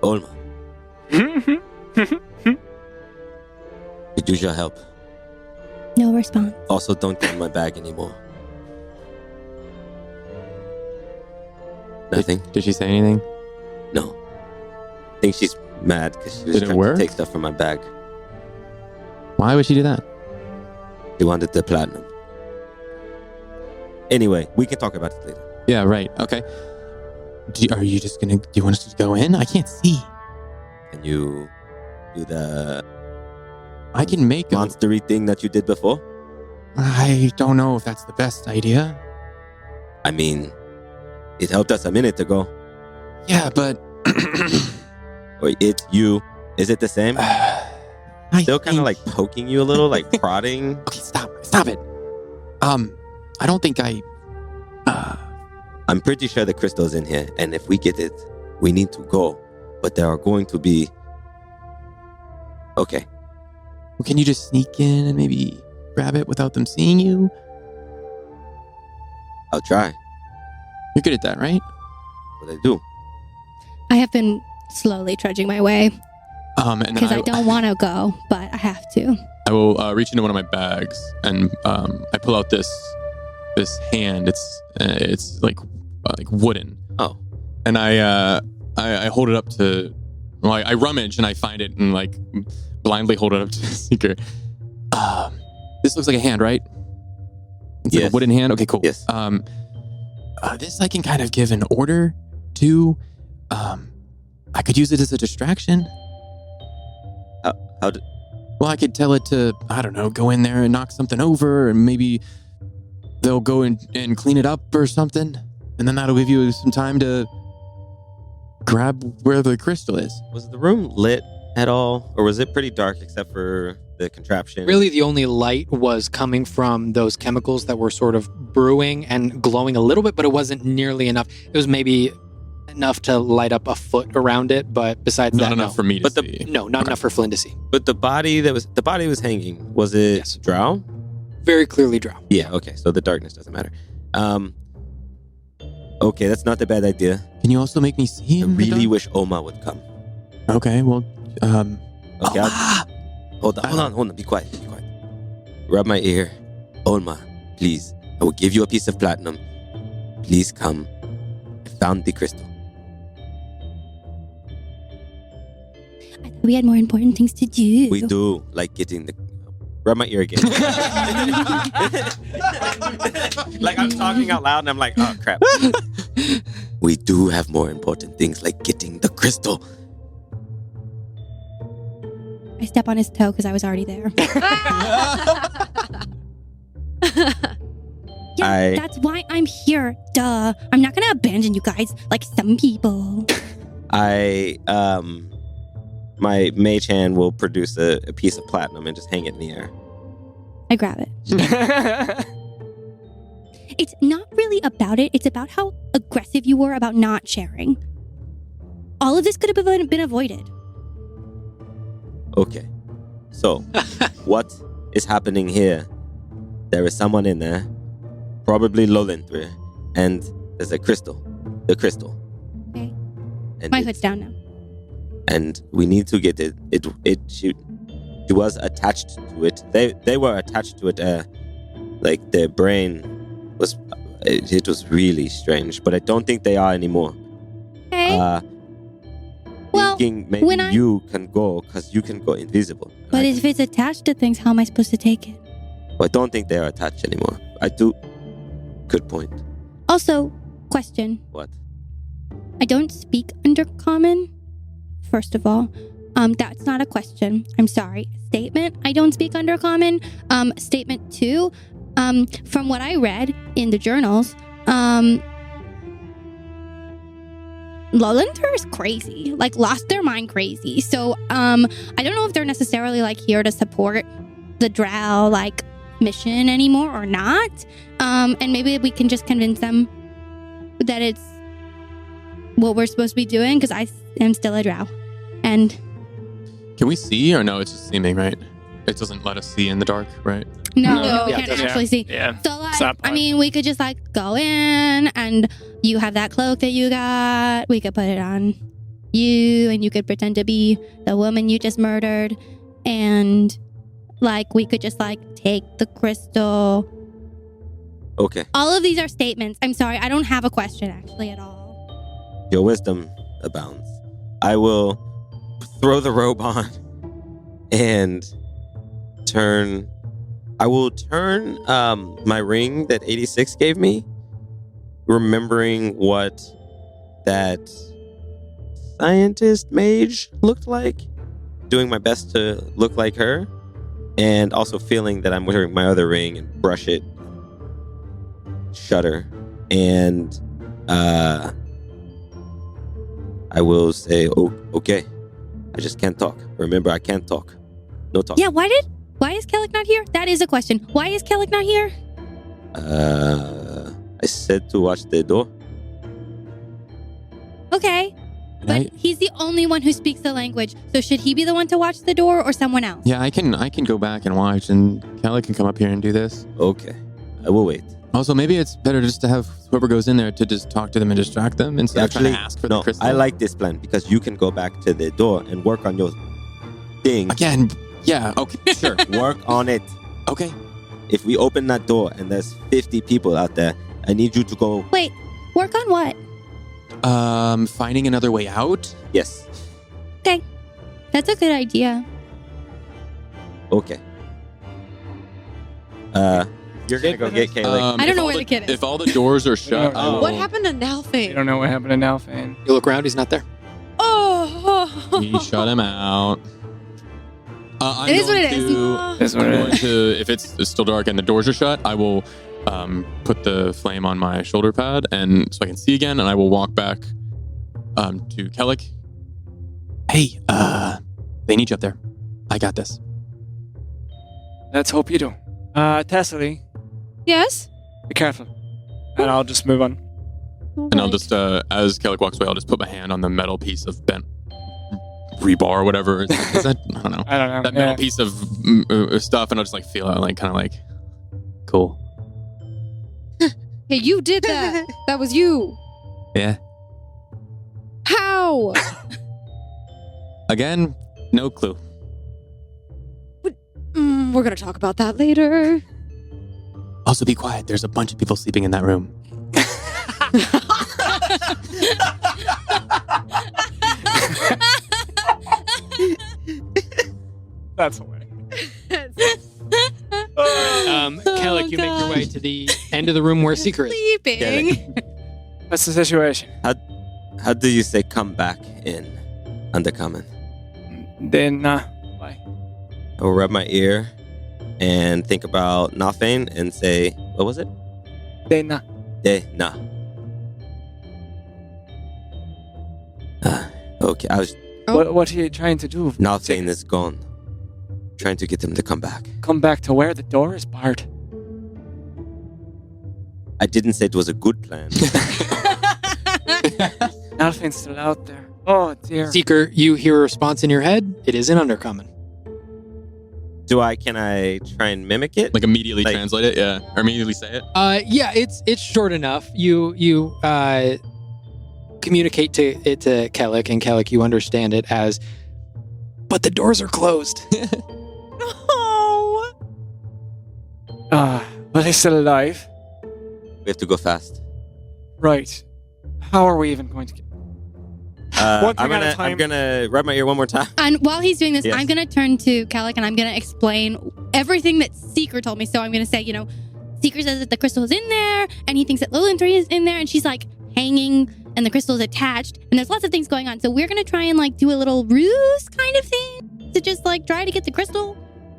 Olma, could use your help. No response. Also, don't get in my bag anymore. Nothing? Did she say anything? No. I think she's mad because she was Did it trying work? to take stuff from my bag. Why would she do that? She wanted the platinum. Anyway, we can talk about it later. Yeah, right. Okay. Do you want us to go in? I can't see. Can you do the I can make a... monstery thing that you did before? I don't know if that's the best idea. I mean, it helped us a minute ago. Yeah, but... Or it's you. Is it the same? Still kind of like poking you a little, like prodding. Okay, stop it. I don't think I'm pretty sure the crystal's in here, and if we get it, we need to go. But there are going to be... Okay. Well, can you just sneak in and maybe grab it without them seeing you? I'll try. You're good at that, right? What I do. I have been slowly trudging my way And then because I don't want to go, but I have to. I will reach into one of my bags and I pull out this hand. It's like wooden. Oh. And I hold it up to. Well, I rummage and I find it and like blindly hold it up to the Seeker. This looks like a hand, right? It's like Yes. a wooden hand. Okay, cool. Yes. this I can kind of give an order to. I could use it as a distraction. How did... Well, I could tell it to, I don't know, go in there and knock something over, and maybe they'll go and clean it up or something. And then that'll give you some time to grab where the crystal is. Was the room lit at all? Or was it pretty dark except for the contraption? Really, the only light was coming from those chemicals that were sort of brewing and glowing a little bit, but it wasn't nearly enough. It was maybe enough to light up a foot around it, but besides Not that, enough for me to see. No, not enough for Flynn to see. But the body was hanging. Was it Yes. drow? Very clearly drow. Yeah, okay. So the darkness doesn't matter. Okay, that's not a bad idea. Can you also make me see I in the really dark? wish Oma would come. Okay, well, Okay, hold on. Be quiet. Rub my ear. Olma, please. I will give you a piece of platinum. Please come. I found the crystal. I thought we had more important things to do. We do like getting the... Rub my ear again. Like I'm talking out loud and I'm like, oh crap. We do have more important things like getting the crystal. I step on his toe because I was already there. Yeah, that's why I'm here. Duh. I'm not gonna abandon you guys like some people. My mage hand will produce a piece of platinum and just hang it in the air. I grab it. It's not really about it. It's about how aggressive you were about not sharing. All of this could have been avoided. Okay. So, what is happening here? There is someone in there, probably Lolinthir, and there's a crystal. The crystal. Okay. And My it's- hood's down now. and we need to get it. She was attached to it. They were attached to it. Like their brain was. It was really strange, but I don't think they are anymore. Okay. Well, Thinking maybe when you can go because you can go invisible. but if it's attached to things, how am I supposed to take it? I don't think they are attached anymore. I do. Good point. Also, question. What? I don't speak Undercommon. First of all, that's not a question. I'm sorry. Statement. I don't speak Undercommon. Statement 2. From what I read in the journals, Lowlander is crazy. Like, lost their mind crazy. So, I don't know if they're necessarily like here to support the Drow like mission anymore or not. And maybe we can just convince them that it's what we're supposed to be doing, because I am still a Drow. And Can we see or no? It's just seeming, right? It doesn't let us see in the dark, right? no, we Yeah, can't yeah. actually see. Yeah. So, like, It's that I part. mean, we could just, like, go in and you have that cloak that you got. We could put it on you and you could pretend to be the woman you just murdered. And, like, we could just, like, take the crystal. Okay. All of these are statements. I'm sorry. I don't have a question, actually, at all. Your wisdom abounds. I will throw the robe on and turn. I will turn my ring that 86 gave me, remembering what that scientist mage looked like, doing my best to look like her, and also feeling that I'm wearing my other ring and brush it, shudder, and I will say, oh, okay. I just can't talk. Remember, I can't talk. No talk. Yeah, why is Kellic not here? That is a question. Why is Kellic not here? I said to watch the door. Okay. And But he's the only one who speaks the language. So should he be the one to watch the door or someone else? Yeah, I can go back and watch, and Kelly can come up here and do this. Okay. I will wait. Also, maybe it's better just to have whoever goes in there to just talk to them and distract them instead of trying to ask for the no, crystal. I like this plan because you can go back to the door and work on your thing. Again, yeah, okay, sure. Work on it. Okay. If we open that door and there's 50 people out there, I need you to go. Wait, work on what? Finding another way out? Yes. Okay. That's a good idea. Okay. You're gonna go get Kayla. I don't if know all where the kid is. If all the doors are shut, know. I will, What happened to You Nalfane? don't know what happened to Nalfane. You look around, he's not there. Oh, we shut him out. I'm It is what it going is. to- That's what I'm it going is. to, if it's still dark and the doors are shut, I will put the flame on my shoulder pad and so I can see again, and I will walk back to Kellic. Hey, they need you up there. I got this. Let's hope you do. Tessely, yes. be careful. And I'll just move on. And I'll just, as Kellic walks away, I'll just put my hand on the metal piece of bent rebar or whatever. Is that, I don't know. I don't know. That metal piece of stuff, and I'll just like feel it, like kind of like, cool. Hey, you did that. That was you. Yeah. How? Again, no clue. We're gonna talk about that later. Also, be quiet. There's a bunch of people sleeping in that room. That's hilarious. Kellic, you make your way to the end of the room where Seeker is. Sleeping. What's the situation? How do you say come back in Undercommon? Then, why? I will rub my ear and think about Nalfane and say, what was it? Then, Nah. Okay, I was. what are you trying to do? Nalfane is gone. Trying to get him to come back. Come back to where the door is barred. I didn't say it was a good plan. Nalfane's still out there. Oh, dear. Seeker, you hear a response in your head. It is in Undercommon. Can I try and mimic it? Like immediately Like- translate it, yeah, or immediately say it. Yeah, it's short enough. You communicate to Kellic, and Kellic, you understand it as, but the doors are closed. Oh. But he's still alive. We have to go fast. Right. How are we even going to get... One thing at a time. I'm gonna rub my ear one more time. And while he's doing this, Yes. I'm going to turn to Kellic and I'm going to explain everything that Seeker told me. So I'm going to say, Seeker says that the crystal is in there and he thinks that Lilith 3 is in there and she's like hanging and the crystal is attached and there's lots of things going on. So we're going to try and like do a little ruse kind of thing to just like try to get the crystal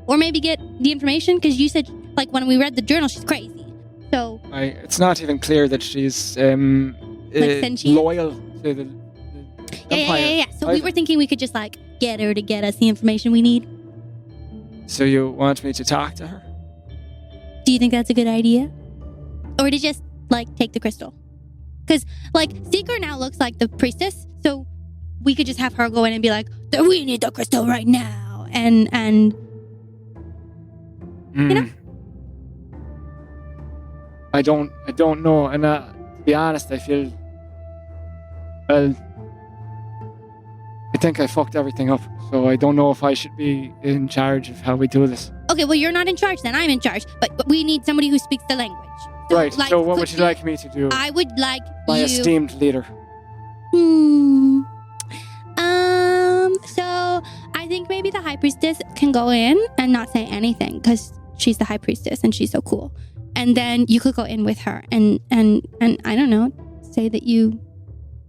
or maybe get the information because you said like when we read the journal, she's crazy. So It's not even clear that she's sentient? loyal to the Empire. yeah. So we were thinking we could just like get her to get us the information we need. So you want me to talk to her? Do you think that's a good idea? Or to just, like, take the crystal? Because, like, Seeker now looks like the priestess, so we could just have her go in and be like, we need the crystal right now. And know? I don't know. And to be honest, I feel... Well... I think I fucked everything up, so I don't know if I should be in charge of how we do this. okay, well, you're not in charge then. I'm in charge. But we need somebody who speaks the language. So, Right, like, so what would could you like me to do? I would like My you... esteemed leader. So I think maybe the high priestess can go in and not say anything because she's the high priestess and she's so cool. And then you could go in with her and I don't know, say that you...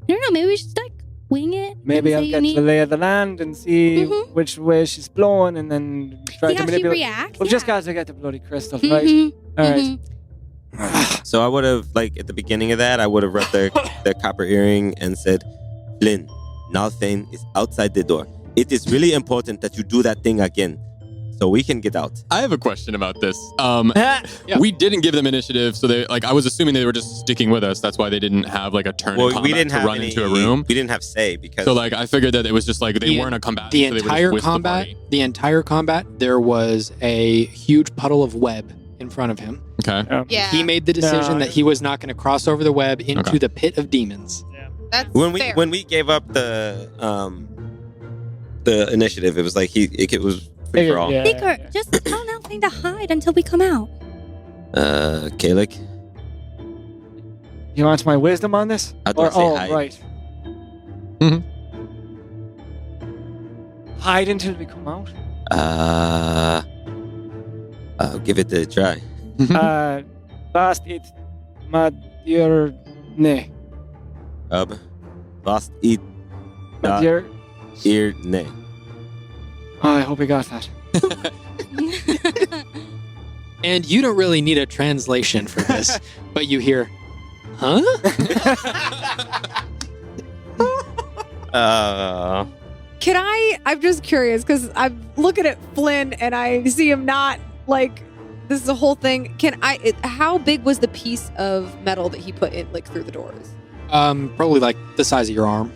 I don't know, maybe we should like wing it. Maybe and I'll say get you the lay of the land and see Mhm. which way she's blowing and then try See to how she manipulate. reacts. We've just got to get the bloody crystal, right? Mhm, All right. mhm. So I would have, like, at the beginning of that, I would have rubbed the copper earring and said, Flynn, Nalthane is outside the door. It is really important that you do that thing again so we can get out. I have a question about this. We didn't give them initiative, so they I was assuming they were just sticking with us. That's why they didn't have like a turn in Well, combat we didn't to have run into a room. We didn't have say because... So I figured that it was just like they weren't a combatant. The so they were entire just with combat, the there was a huge puddle of web in front of him. party. Okay. Yeah. He made the decision No. that he was not going to cross over the web into Okay. the pit of demons. That's when fair. we gave up the initiative, it was like it was free for all. Yeah, Seeker, yeah. just tell Nalthane to hide until we come out. Kalik, You want my wisdom on this? How do I say hide? Right. Mhm. Hide until we come out. I'll give it a try. Last it, my dear, ne, Last eat my dear. ear ne. Oh, I hope we got that. And you don't really need a translation for this, but you hear, huh? Can I'm just curious because I'm looking at Flynn and I see him not like this is a whole thing. How big was the piece of metal that he put in like through the doors? Probably like the size of your arm.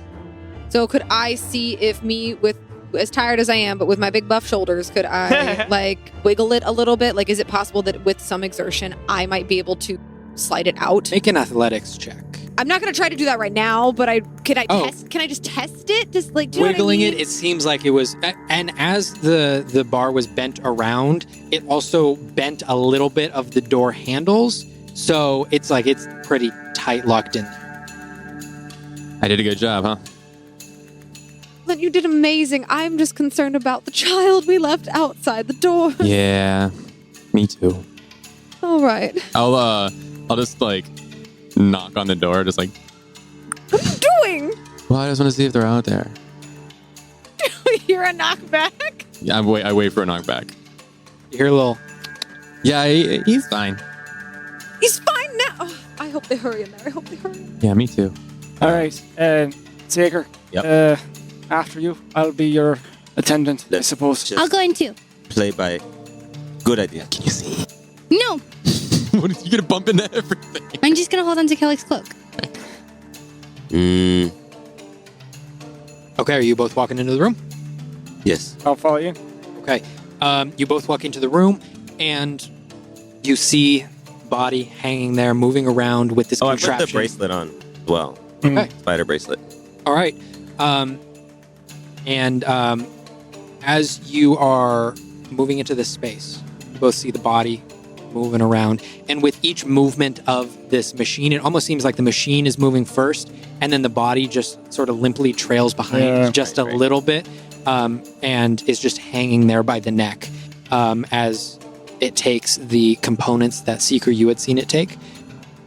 So could I see if me with as tired as I am, but with my big buff shoulders, could I like wiggle it a little bit? Like, is it possible that with some exertion, I might be able to slide it out? Make an athletics check. I'm not going to try to do that right now, but Can I just test it? Just like do you know what I Wiggling mean? it seems like it was, and as the bar was bent around, it also bent a little bit of the door handles. So it's like it's pretty tight locked in there. I did a good job, huh? Then you did amazing. I'm just concerned about the child we left outside the door. Yeah, me too. All right. I'll just like knock on the door, just like. What are you doing? Well, I just want to see if they're out there. We hear a knockback. Yeah, I wait for a knockback. You hear a little, Yeah, he's fine. He's fine now. Oh, I hope they hurry in there. I hope they hurry. Yeah, me too. All right, Saker. Yep. After you, I'll be your attendant, I Let's suppose. just I'll go in too. play by. Good idea. Can you see? No, What are you gonna bump into everything? I'm just gonna hold on to Kellic's cloak. okay, are you both walking into the room? Yes. I'll follow you. Okay. You both walk into the room, and you see body hanging there, moving around with this Oh, I put contraption. the bracelet on as well. Okay. spider bracelet. All right. As you are moving into this space, you both see the body moving around. And with each movement of this machine, it almost seems like the machine is moving first, and then the body just sort of limply trails behind just a little bit, and is just hanging there by the neck as it takes the components that Seeker you had seen it take,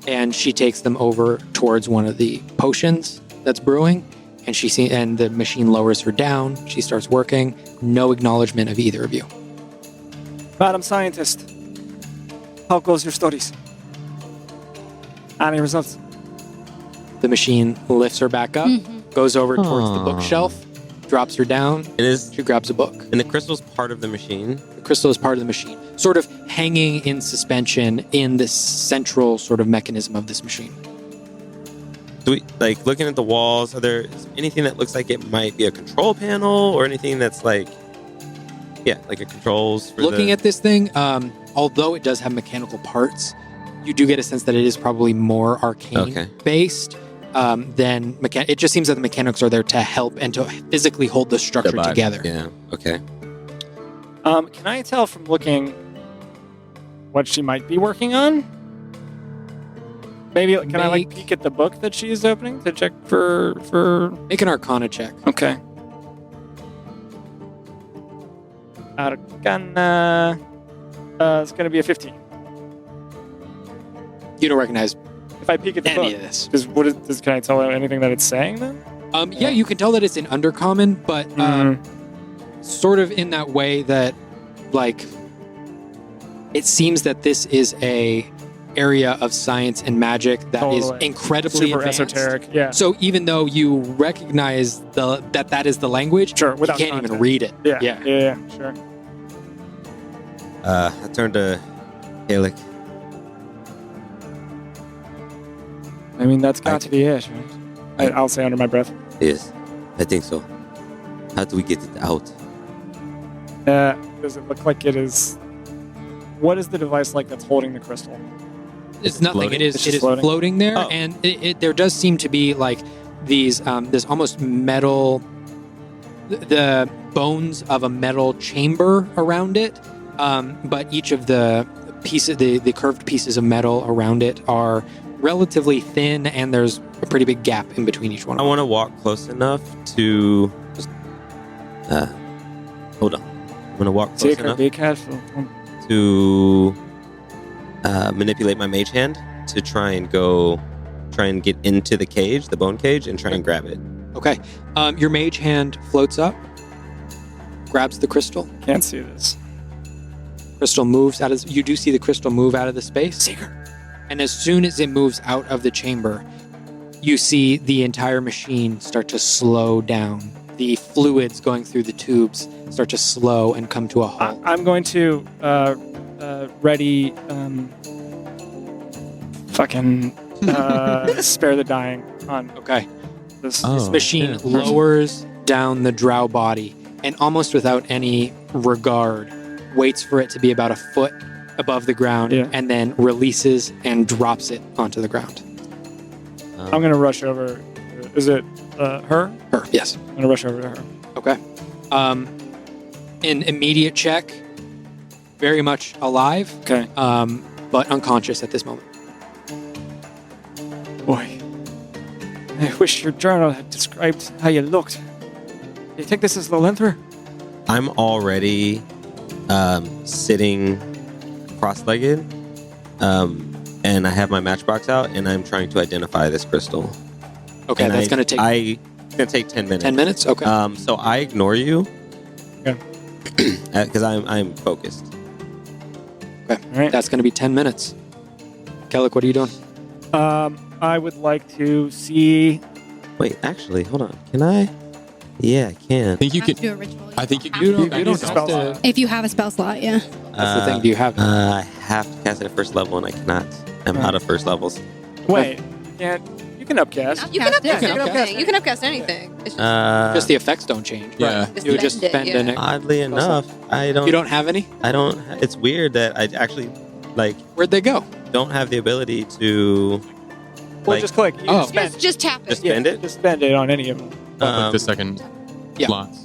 and she takes them over towards one of the potions that's brewing. And the machine lowers her down. She starts working. No acknowledgement of either of you. Madam Scientist, how goes your studies? Any results? The machine lifts her back up, goes over towards the Aw. bookshelf, drops her down. It is, She grabs a book. and the crystal's part of the machine. The crystal is part of the machine, sort of hanging in suspension in this central sort of mechanism of this machine. Do we, like, looking at the walls, are there anything that looks like it might be a control panel or anything that's like, like a controls for Looking at this thing, although it does have mechanical parts, you do get a sense that it is probably more arcane based than it just seems that the mechanics are there to help and to physically hold the structure together. Yeah, okay. Can I tell from looking what she might be working on? Maybe can I like peek at the book that she's opening to check for? Make an Arcana check. Okay. Arcana. It's gonna be a 15. You don't recognize If I peek at the any book, of this. can I tell anything that it's saying then? Yeah, you can tell that it's in Undercommon, but sort of in that way that, like, it seems that this is a area of science and magic that is incredibly Super advanced. esoteric. Yeah. So even though you recognize that is the language, Sure. you Without can't context. even read it. Yeah. Sure. I turned to Halek. I mean, that's got to be it, right? I'll say under my breath. Yes, I think so. How do we get it out? Does it look like it is? What is the device like that's holding the crystal? It's nothing. floating? It is. It's It just is floating? floating there, Oh. and there does seem to be like these. This almost metal. The bones of a metal chamber around it, but each of the pieces, the curved pieces of metal around it, are relatively thin, and there's a pretty big gap in between each one. I want to walk close enough to just. Hold on. I'm gonna walk close Take her enough big head. to manipulate my mage hand to try and get into the cage, the bone cage, and try and grab it. Okay. Your mage hand floats up, grabs the crystal. Can't see this. Crystal moves out of. You do see the crystal move out of the space. And as soon as it moves out of the chamber, you see the entire machine start to slow down. The fluids going through the tubes start to slow and come to a halt. I'm going to ready spare the dying on Okay. this. This machine lowers down the drow body and almost without any regard waits for it to be about a foot above the ground and then releases and drops it onto the ground. I'm going to rush over. Is it her? Her, yes. I'm going to rush over to her. Okay. An immediate check, very much alive, Okay. but unconscious at this moment. Boy, I wish your journal had described how you looked. You think this is Lolenther? I'm already sitting cross-legged, and I have my matchbox out, and I'm trying to identify this crystal. Okay, And that's going to take It's gonna take 10 minutes. 10 minutes? Okay. So I ignore you. Okay. Because I'm focused. Okay. All right. That's going to be 10 minutes. Kellic, what are you doing? I would like to see. Wait, actually, hold on. Can I? Yeah, I can. I think you Have to could. do a ritual. I think you have could. to do You a don't use a ritual. spell have slot. to. If you have a spell slot, yeah. That's the thing. Do you have it? I have to cast it at first level, and I cannot. I'm out of first levels. Wait, you can upcast. You can upcast Yeah, you can anything. You can upcast anything. It's just, Just the effects don't change. Yeah. just You would just spend spend it, an. Oddly enough, I don't. You don't have any? I don't. It's weird that I actually Where'd they go? don't have the ability to Well, just click. You Oh. just spend. Just tap it. Just spend it? Just spend it on any of them. Like the second Yeah. slots.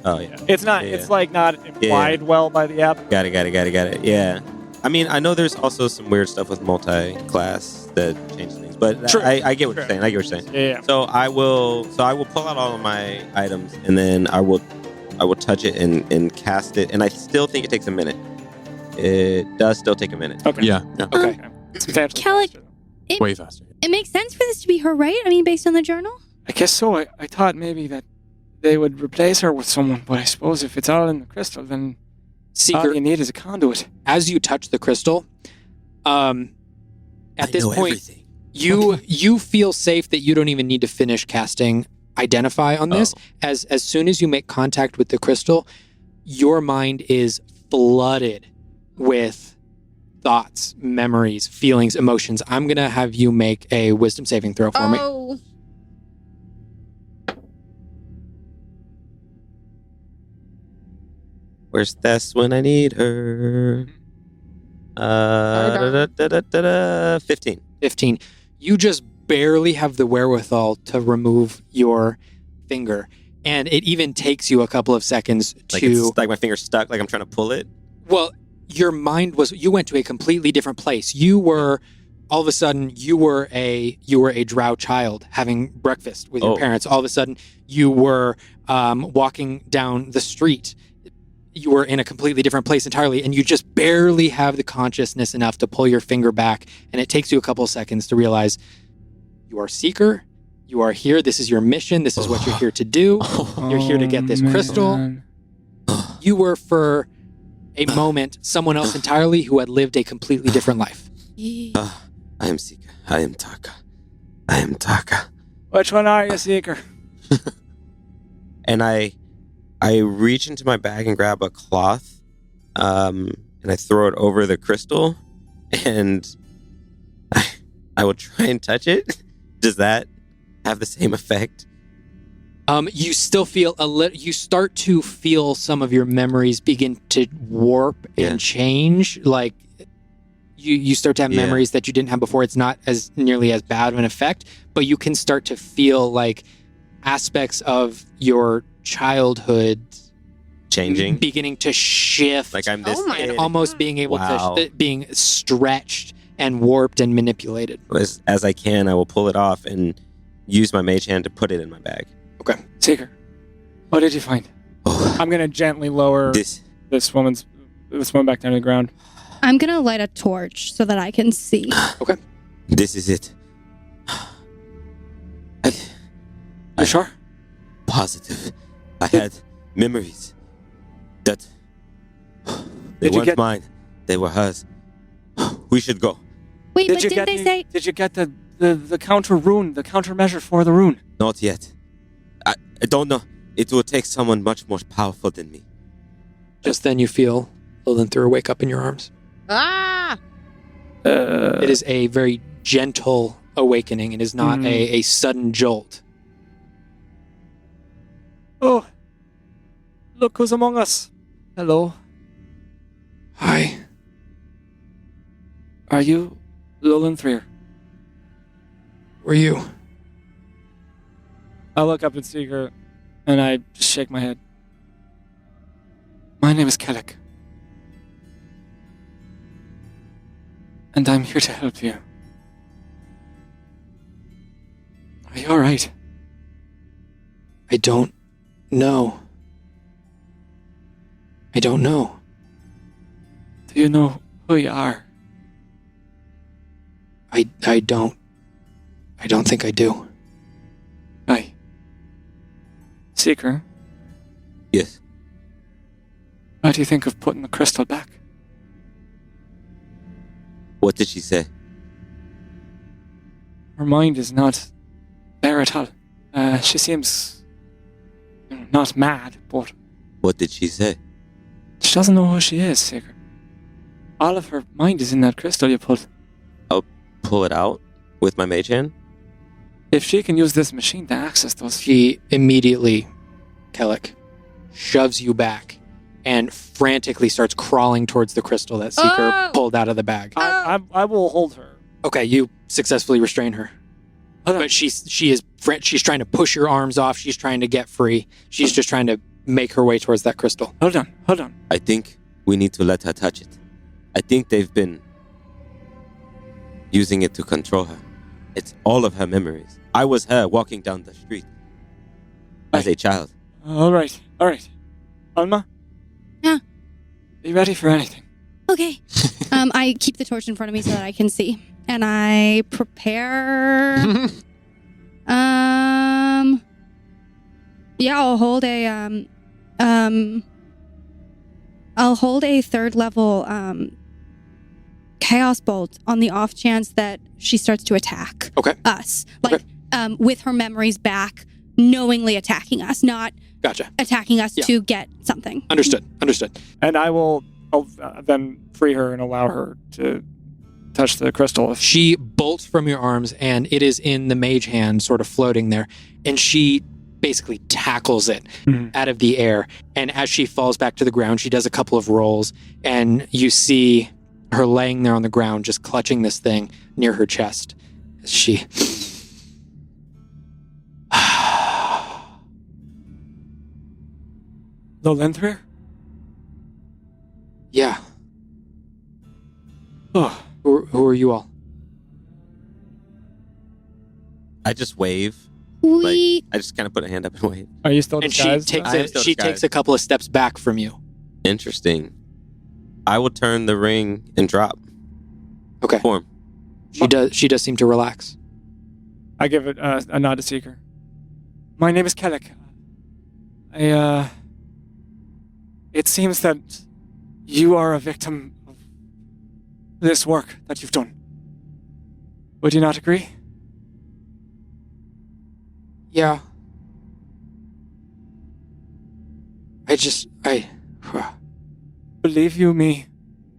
Oh, yeah. It's not. Yeah. It's like not implied well by the app. Got it. Yeah. I mean, I know there's also some weird stuff with multi-class that changes things, but True. I get what True. you're saying. I get what you're saying. Yeah. So I will pull out all of my items and then I will touch it and cast it, and I still think it takes a minute. It does still take a minute. Okay. Yeah. Okay. Substantially Kellic- faster. Way faster. It makes sense for this to be her, right? I mean, based on the journal. I guess so. I thought maybe that they would replace her with someone, but I suppose if it's all in the crystal, then all Seeker, you need is a conduit. as you touch the crystal, at this point, everything. you feel safe that you don't even need to finish casting Identify on this. As soon as you make contact with the crystal, your mind is flooded with thoughts, memories, feelings, emotions. I'm gonna have you make a wisdom saving throw for me. Oh. Where's Tess when I need her? 15. 15. You just barely have the wherewithal to remove your finger. And it even takes you a couple of seconds Like to... it's like my finger's stuck, like I'm trying to pull it. Well, your mind was... You went to a completely different place. You were... All of a sudden, you were a drow child having breakfast with your parents. All of a sudden, you were walking down the street. You were in a completely different place entirely, and you just barely have the consciousness enough to pull your finger back, and it takes you a couple of seconds to realize you are Seeker, you are here, this is your mission, this is what you're here to do, you're here to get this crystal. Man. You were, for a moment, someone else entirely who had lived a completely different life. I am Seeker. I am Taka. Which one are you, Seeker? And I reach into my bag and grab a cloth, and I throw it over the crystal, and I will try and touch it. Does that have the same effect? You still feel a little. You start to feel some of your memories begin to warp and change. Like you start to have memories that you didn't have before. It's not as nearly as bad of an effect, but you can start to feel like aspects of your childhood Changing? beginning to shift. Like I'm this Oh my kid. and almost being able Wow. to being stretched and warped and manipulated. As I can, I will pull it off and use my mage hand to put it in my bag. Seeker, what did you find? Oh, I'm gonna gently lower this. this woman back down to the ground. I'm gonna light a torch so that I can see. This is it. You sure? Positive. I had memories that they Did you weren't get- mine. They were hers. We should go. Wait, but you didn't they say? Did you get the counter rune, the countermeasure for the rune? Not yet. I don't know. It will take someone much more powerful than me. Just then you feel Lilithur wake up in your arms. Ah! It is a very gentle awakening. It is not a sudden jolt. Oh, look who's among us. Hello. Hi. Are you Lilithur? Were you? I look up at Seeker and I just shake my head. My name is Kellic. And I'm here to help you. Are you alright? I don't know. I don't know. Do you know who you are? I don't. I don't think I do. Aye. Seeker, Yes. what do you think of putting the crystal back? What did she say? Her mind is not there at all. She seems not mad, but What did she say? she doesn't know who she is, Seeker. All of her mind is in that crystal you put. Pull it out with my mage hand? If she can use this machine to access those... She immediately, Kellic, shoves you back and frantically starts crawling towards the crystal that Seeker Oh! pulled out of the bag. I will hold her. Okay, you successfully restrain her. But she's trying to push your arms off. She's trying to get free. She's just trying to make her way towards that crystal. Hold on. I think we need to let her touch it. I think they've been using it to control her. It's all of her memories. I was her walking down the street as a child. All right. Alma? Yeah? Be ready for anything. Okay. I keep the torch in front of me so that I can see. And I prepare... Yeah, I'll hold a third level chaos bolt on the off chance that she starts to attack us. Like with her memories back, knowingly attacking us, not Gotcha. attacking us to get something. Understood. And I'll then free her and allow her to touch the crystal. She bolts from your arms, and it is in the mage hand, sort of floating there. And she basically tackles it out of the air. And as she falls back to the ground, she does a couple of rolls, and you see her laying there on the ground, just clutching this thing near her chest. She... Lolenthrir? Yeah. Oh. Who are you all? I just wave. We... I just kind of put a hand up and wave. Are you still And she disguised? takes a couple of steps back from you. Interesting. I will turn the ring and drop. Okay. Form. She does seem to relax. I give it a nod to Seeker. My name is Kellic. It seems that you are a victim of this work that you've done. Would you not agree? Yeah. Believe you me,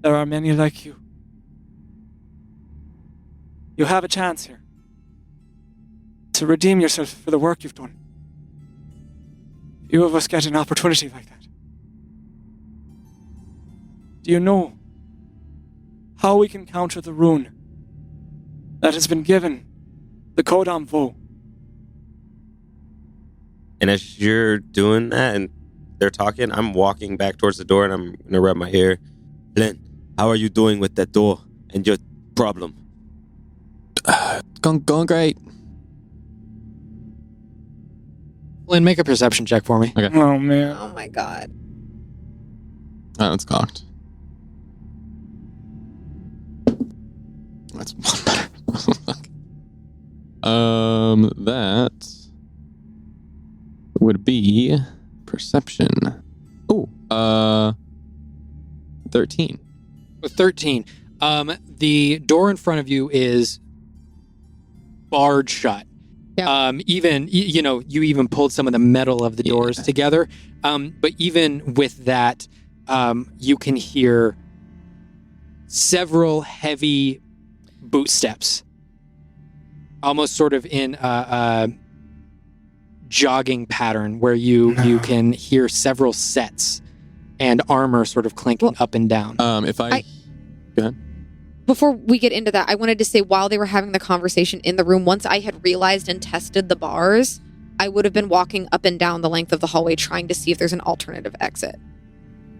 there are many like you. You have a chance here to redeem yourself for the work you've done. Few of us get an opportunity like that. Do you know how we can counter the rune that has been given the Kodam Vo? And as you're doing that and they're talking, I'm walking back towards the door and I'm going to rub my hair. Flynn, how are you doing with that door and your problem? Going great. Lynn, make a perception check for me. Okay. Oh, man. Oh my god. Oh, it's cocked. That's one better. That would be perception. Oh, 13. With 13, the door in front of you is barred shut. Yeah. You even pulled some of the metal of the doors together. But even with that, you can hear several heavy boot steps, almost sort of in a jogging pattern where you can hear several sets and armor sort of clinking up and down. Go ahead. Before we get into that, I wanted to say while they were having the conversation in the room, once I had realized and tested the bars, I would have been walking up and down the length of the hallway trying to see if there's an alternative exit.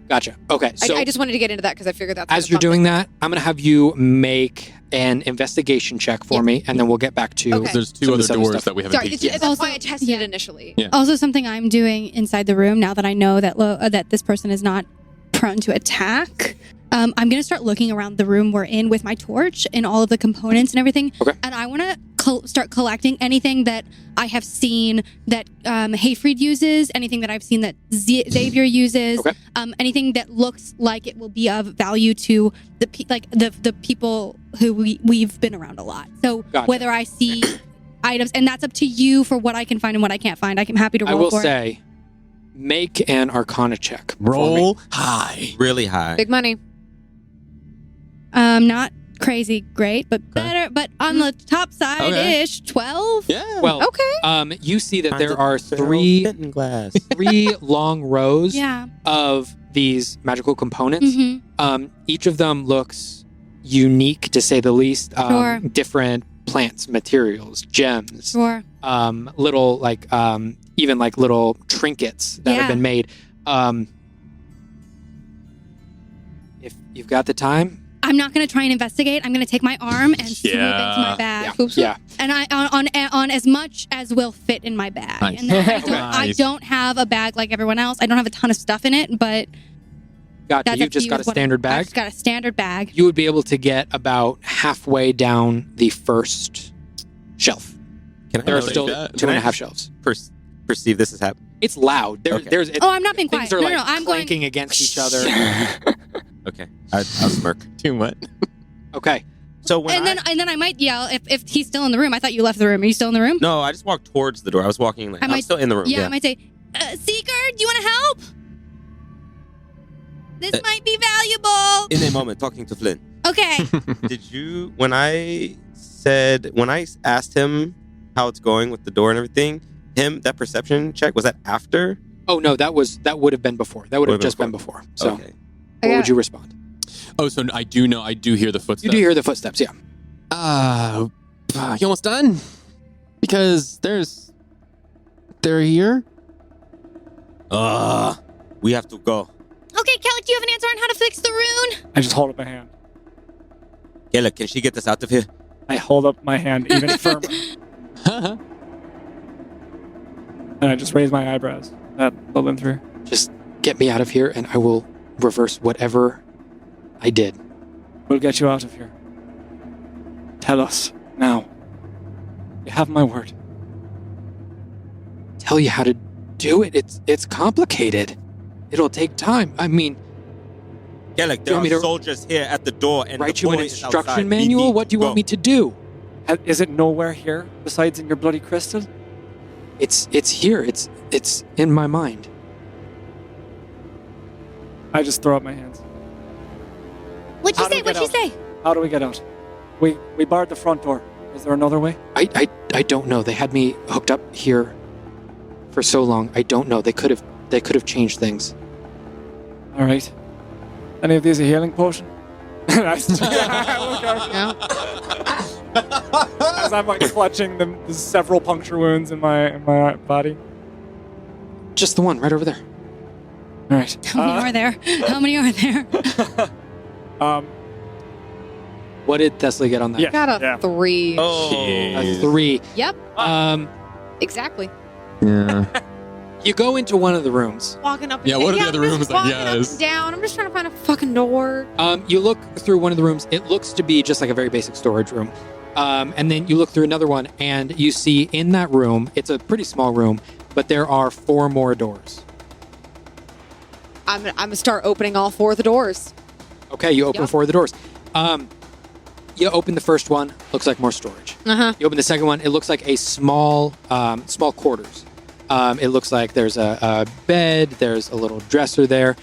Gotcha. Okay. So I just wanted to get into that because I figured that's as you're doing that, I'm going to have you make an investigation check for me, and then we'll get back to... Okay. There's two Some of other this other doors stuff. that we haven't Sorry, peeked that's yet. why I tested it initially. Yeah. Also, something I'm doing inside the room now that I know that that this person is not prone to attack. I'm going to start looking around the room we're in with my torch and all of the components and everything. Okay. And I want to start collecting anything that I have seen that Hayfried uses, anything that I've seen that Xavier uses, Okay. Anything that looks like it will be of value to the people who we've been around a lot. So Gotcha. whether I see items, and that's up to you for what I can find and what I can't find. I'm happy to roll I will for it. say, make an Arcana check. for me. Roll high. Really high. Big money. Not crazy great, but better, but on the top side-ish, 12? Yeah. Well, Okay. you see that there Kinda are barrel three glass. long rows Yeah. of these magical components. Mm-hmm. Each of them looks unique, to say the least. Sure. Different plants, materials, gems, Sure. little like even like little trinkets that have Yeah. been made. If you've got the time, I'm not going to try and investigate. I'm going to take my arm and swoop into Yeah. my bag. yeah. And I on as much as will fit in my bag. Nice. And then I Nice. don't have a bag like everyone else. I don't have a ton of stuff in it, but Gotcha. that's You've up to just you got a is what standard I bag. just got a standard bag. You would be able to get about halfway down the first shelf. Can I There are notice still that? 2.5 shelves. perceive this is happening? It's loud. Okay. There's Oh, I'm not being things quiet. are No, like I'm going. clanking against each other. Okay, I'll smirk. Too much. Okay. So when And then I might yell if he's still in the room. I thought you left the room. Are you still in the room? no, I just walked towards the door. I was walking like I I'm might- still in the room. Yeah, I might say, Seeker, do you want to help? This might be valuable. In a moment, talking to Flynn. Okay. Did you when I asked him how it's going with the door and everything? That perception check, was that after? Oh no, that would have been before. That would have just been before. So, Okay. what would you respond? Oh, so I do hear the footsteps. You do hear the footsteps, yeah. You almost done? Because they're here. We have to go. Okay, Kelly, do you have an answer on how to fix the rune? I just hold up my hand. Kayla, can she get us out of here? I hold up my hand even firmer, and I just raise my eyebrows. That pull them through. Just get me out of here and I will reverse whatever I did. We'll get you out of here. Tell us now. You have my word. Tell you how to do it. It's complicated. It'll take time. I mean, Kayla, you there want me are to soldiers here at the door, and write the you an boy is instruction outside. We manual? need What do you to want go. me to do? Is it nowhere here besides in your bloody crystal? It's here. It's in my mind. I just throw up my hands. What'd How you do say? we get What'd you out? say? How do we get out? We barred the front door. Is there another way? I don't know. They had me hooked up here for so long. I don't know. They could have changed things. All right. Any of these a healing potion? As I'm like clutching the several puncture wounds in my body. Just the one right over there. All right. How many are there? How many are there? What did Thessaly get on that? Yeah. Got a 3. Oh, A 3. Yep, exactly. Yeah. You go into one of the rooms. Walking up. Yeah, what are the other I'm just rooms? Like, walking up yes. and down. I'm just trying to find a fucking door. You look through one of the rooms. It looks to be just like a very basic storage room. And then you look through another one, and you see in that room, it's a pretty small room, but there are 4 more doors. I'm gonna start opening all 4 of the doors. Okay, you open Yep. 4 of the doors. You open the first one, looks like more storage. You open the second one, it looks like a small quarters. It looks like there's a bed, there's a little dresser there.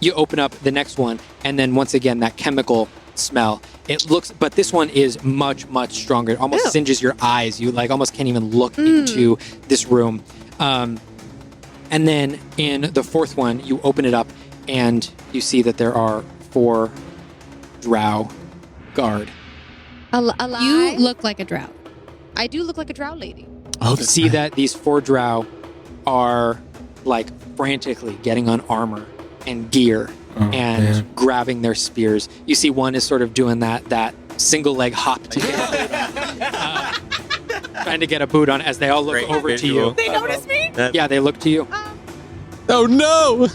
You open up the next one, and then once again, that chemical smell. It looks, but this one is much, much stronger. It almost Ew. singes your eyes. You like almost can't even look into this room. And then in the fourth one, you open it up, and you see that there are 4 drow guard. Alive. You look like a drought. I do look like a drow lady. Oh, You see that these 4 drow are like frantically getting on armor and gear and grabbing their spears. You see one is sort of doing that single leg hop to get trying to get a boot on as they all look Great over visual. to They noticed me? you. Yeah, they look to you. Oh no!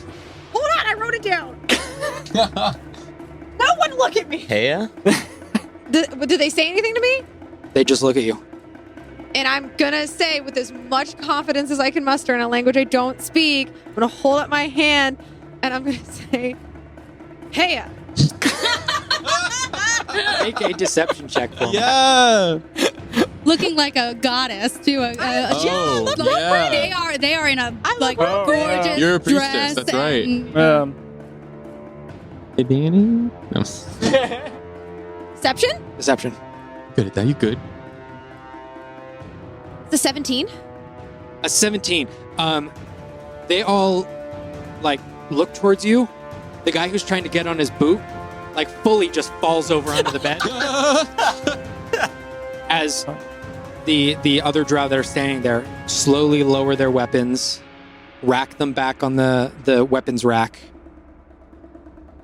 Hold on, I wrote it down. No one look at me. Kaya? Did they say anything to me? They just look at you. And I'm gonna say with as much confidence as I can muster in a language I don't speak, I'm gonna hold up my hand and I'm gonna say, "Hey, Make a deception check for me. Yeah. Looking like a goddess too. Oh, yeah. They are in a like Oh, yeah. gorgeous You're a priestess, dress. that's right. and- Hey, Danny. No. Deception? Deception. Good at that. You good? It's a 17. A 17. They all like look towards you. The guy who's trying to get on his boot, like fully just falls over onto the bed. As the other drow that are standing there slowly lower their weapons, rack them back on the weapons rack.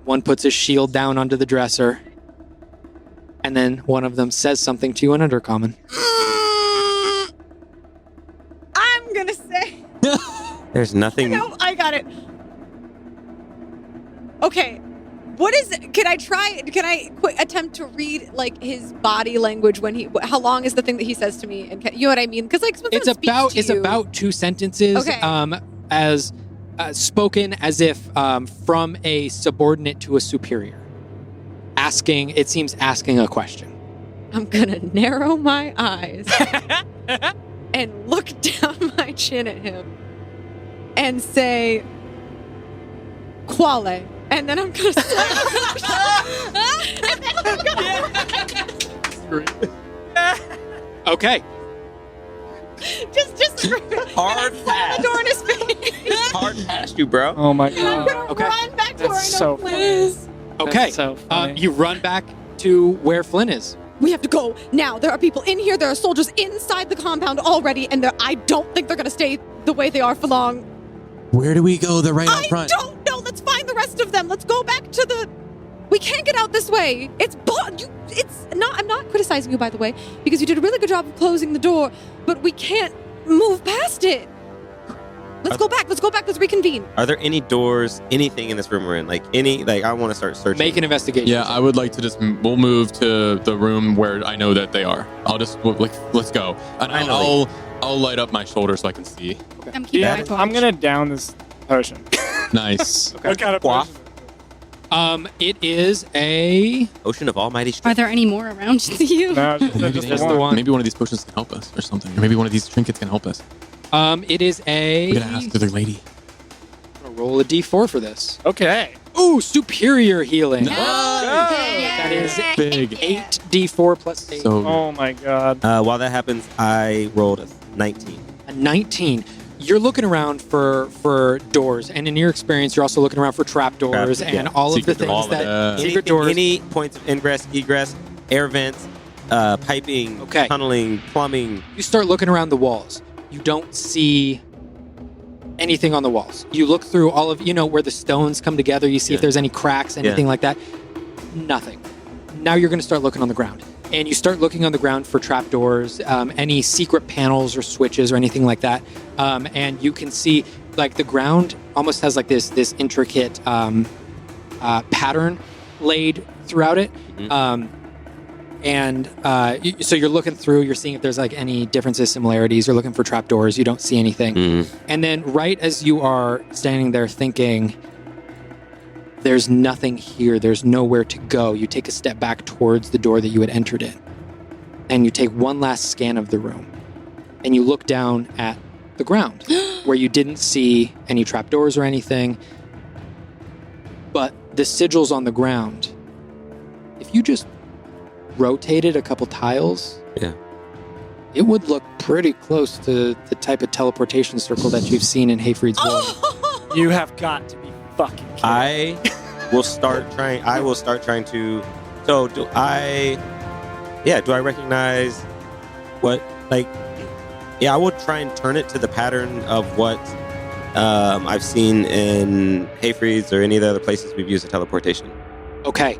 One puts his shield down onto the dresser, and then one of them says something to you in Undercommon. I'm gonna say. There's nothing. No, I got it. Okay. What is it? Can I attempt to read like his body language when he? How long is the thing that he says to me? And you know what I mean? Because like It's about 2 sentences. Okay. As spoken as if from a subordinate to a superior, asking a question. I'm gonna narrow my eyes and look down my chin at him and say, "Quale." And then I'm gonna Okay. just Hard slam pass. the door in his face. Hard past you, bro. Oh my And I'm god. gonna Okay. run back to where I know That's so Flynn funny. is. Okay. That's so funny. You run back to where Flynn is. We have to go now. There are people in here. There are soldiers inside the compound already, and I don't think they're gonna stay the way they are for long. Where do we go? They're right out I front. don't know. Let's find the rest of them. Let's go back to the. We can't get out this way. It's not. I'm not criticizing you, by the way, because you did a really good job of closing the door, but we can't move past it. Let's go back. Let's go back. Let's reconvene. Are there any doors, anything in this room we're in? Like I want to start searching. Make an investigation. Yeah, I would like to we'll move to the room where I know that they are. Let's go. And I'll light up my shoulder so I can see. I'm keeping my Yeah, torch. I'm gonna down this potion. Nice. What kind of potion? It is a. Ocean of Almighty Are Strength. there any more around you? No, Maybe, just that's the the one. one. maybe one of these potions can help us or something. Or maybe one of these trinkets can help us. It is a. We're gonna ask the other lady. I'm gonna roll a d4 for this. Okay. Ooh, superior healing. That is big. 8d4 plus 8. So Oh my god. While that happens, I rolled a 19. A 19. You're looking around for doors, and in your experience, you're also looking around for trap doors Trap- and yeah. all Secret of the doors. things that All of secret Anything- doors. Any points of ingress, egress, air vents, piping, Okay. tunneling, plumbing. You start looking around the walls. You don't see anything on the walls. You look through all of, where the stones come together. You see if Yeah. there's any cracks, anything like that. Nothing. Now you're going to start looking on the ground. And you start looking on the ground for trapdoors, any secret panels or switches or anything like that. And you can see, like, the ground almost has like this intricate pattern laid throughout it. Mhm. So you're looking through, you're seeing if there's like any differences, similarities. You're looking for trapdoors. You don't see anything. Mm. And then right as you are standing there thinking, there's nothing here, there's nowhere to go, you take a step back towards the door that you had entered in. And you take one last scan of the room. And you look down at the ground where you didn't see any trapdoors or anything. But the sigils on the ground, if you just rotated a couple tiles, Yeah. it would look pretty close to the type of teleportation circle that you've seen in Hayfried's Wood. You have got to be fucking kidding. I will start trying. I will start trying to. So do I? Yeah. Do I recognize what? Like, yeah. I will try and turn it to the pattern of what I've seen in Hayfried's or any of the other places we've used in teleportation. Okay.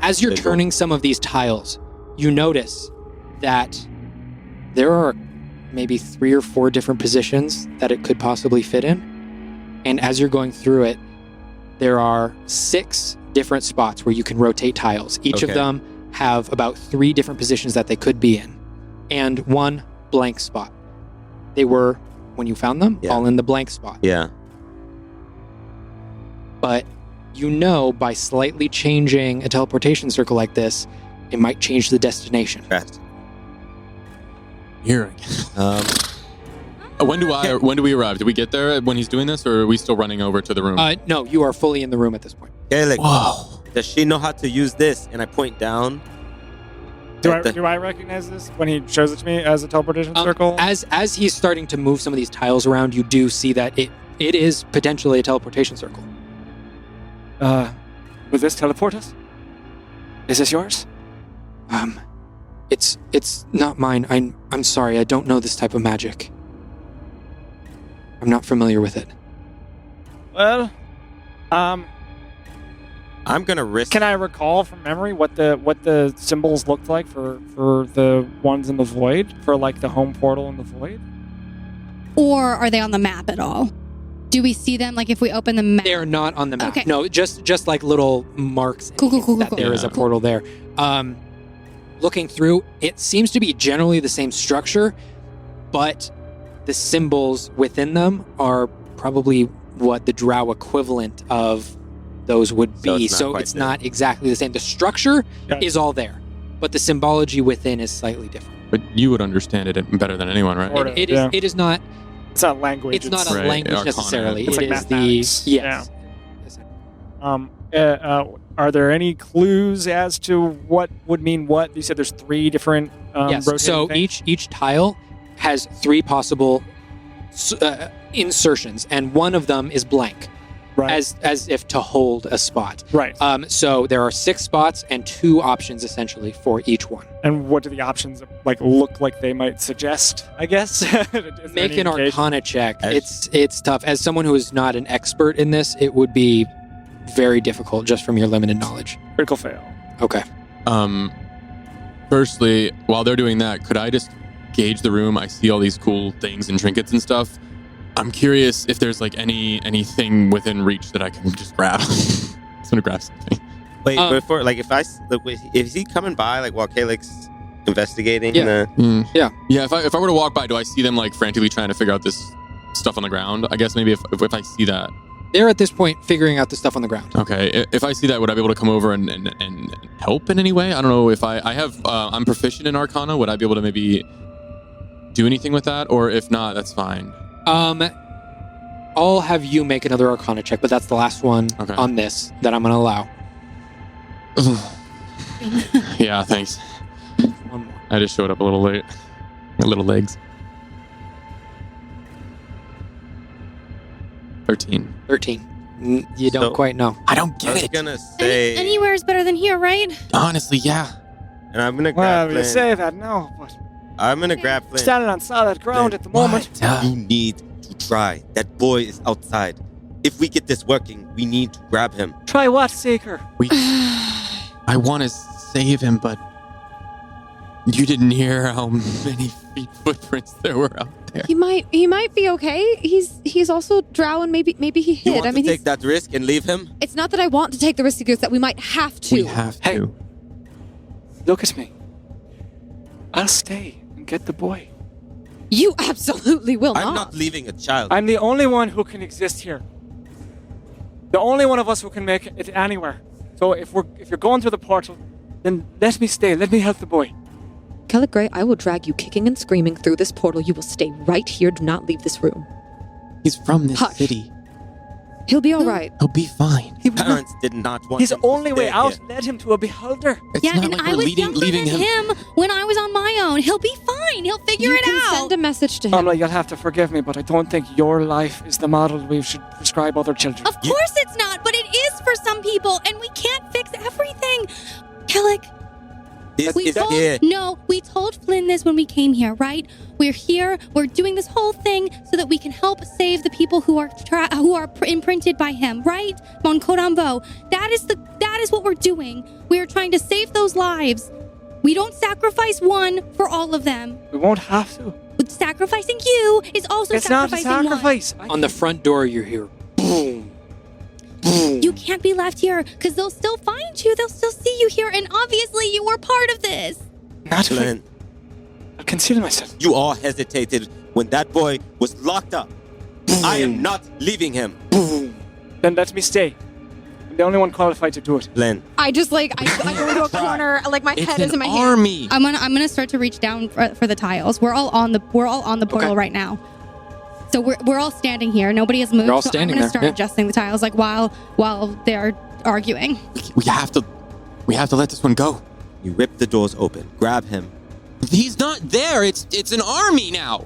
As you're Sigil. turning some of these tiles, you notice that there are maybe 3 or 4 different positions that it could possibly fit in. And as you're going through it, there are 6 different spots where you can rotate tiles. Each of Okay. them have about 3 different positions that they could be in, and 1 blank spot. They were, when you found them, Yeah. all in the blank spot. Yeah. But by slightly changing a teleportation circle like this, it might change the destination. Fast. Here. when do we arrive? Do we get there when he's doing this, or are we still running over to the room? No, you are fully in the room at this point. Okay. Like, Whoa. does she know how to use this? And I point down. Do at the- I recognize this when he shows it to me as a teleportation circle? As he's starting to move some of these tiles around, you do see that it is potentially a teleportation circle. Will this teleport us? Is this yours? It's not mine. I'm sorry. I don't know this type of magic. I'm not familiar with it. Well, I'm gonna risk. can I recall from memory what the symbols looked like for the ones in the void, for like the home portal in the void? Or are they on the map at all? Do we see them? Like if we open the map? They're not on the map. Okay. No, just like little marks. Cool. That there is a Yeah. portal there. Looking through, it seems to be generally the same structure, but the symbols within them are probably what the drow equivalent of those would So be. it's not So quite it's there. not exactly the same. The structure Got it. is all there, but the symbology within is slightly different. But you would understand it better than anyone, right? Or- It is. Yeah. It is not. It's not language. It's not a Right, language Arcana. necessarily. It's It like is the mathematics. yes. Are there any clues as to what would mean what? You said there's 3 different Yes. rotating So things? each tile has 3 possible insertions, and one of them is blank, right. as if to hold a spot. Right. So there are 6 spots and 2 options essentially for each one. And what do the options like look like they might suggest? I guess. Is there Make any an indication? Arcana check. As- It's tough. As someone who is not an expert in this, it would be very difficult just from your limited knowledge. Critical fail. Okay. Firstly, while they're doing that, could I just gauge the room? I see all these cool things and trinkets and stuff. I'm curious if there's like anything within reach that I can just grab. Just want to grab something. Wait, Um, before, like, is he coming by, like, while Calyx investigating? Yeah. Yeah. If I were to walk by, do I see them like frantically trying to figure out this stuff on the ground? I guess maybe if I see that. They're at this point figuring out the stuff on the ground. Okay, if I see that, would I be able to come over and help in any way? I don't know if I have. I'm proficient in Arcana. Would I be able to maybe do anything with that, or if not, that's fine. I'll have you make another Arcana check, but that's the last one Okay. on this that I'm going to allow. Yeah, thanks. One more. I just showed up a little late. My little legs. 13. 13. You don't So- quite know. I don't I get was it. gonna say, Anywhere is better than here, right? Honestly, yeah. and I'm gonna Well, grab you Flynn. say that now, but I'm gonna grab we're Flynn. standing on solid ground at the moment. What? You need to try. That boy is outside. If we get this working, we need to grab him. Try what, Seeker? I want to save him, but you didn't hear how many footprints there were out there. He might be okay. He's also drow and maybe he You hid. want I mean, to take that risk and leave him? it's not that I want to take the risk, it's that we might have to. We have Hey. to. Look at me. I'll stay and get the boy. You absolutely will I'm not leaving a child. I'm the only one who can exist here. The only one of us who can make it anywhere. So if you're going through the portal, then let me stay. Let me help the boy. Kellic Grey, I will drag you kicking and screaming through this portal. You will stay right here. Do not leave this room. He's from this Hush. city. He'll be all right. He'll be fine. Parents did not want His him to only way stay out here. led him to a beholder. It's Yeah, not and like I we're was younger leaving than him when I was on my own. He'll be fine. He'll figure You it can out. send a message to him. You'll have to forgive me, but I don't think your life is the model we should prescribe other children. Of course it's not, but it is for some people, and we can't fix everything. Kellic, This we is told here. we told Flynn this when we came here, right? We're here. We're doing this whole thing so that we can help save the people who are imprinted by him, right? Mon Kodambo. That is what we're doing. We are trying to save those lives. We don't sacrifice one for all of them. We won't have to. But sacrificing you is also It's not a sacrificing sacrifice. On the front door, you hear boom, boom. one. You can't be left here because they'll still find you. They'll still see you here, and obviously you were part of this. Not Flynn, I'll conceal myself. you all hesitated when that boy was locked up. I am not leaving him. Then let me stay. I'm the only one qualified to do it. Flynn, I just I go into a corner, like my It's head is an in my hand. army. I'm gonna start to reach down for the tiles. We're all on the portal Okay. right now. So we're all standing here. Nobody has moved. You're all so standing I'm gonna there, start yeah. adjusting the tiles like while they're arguing. We have to let this one go. you ripped the doors open. Grab him. He's not there. It's an army now.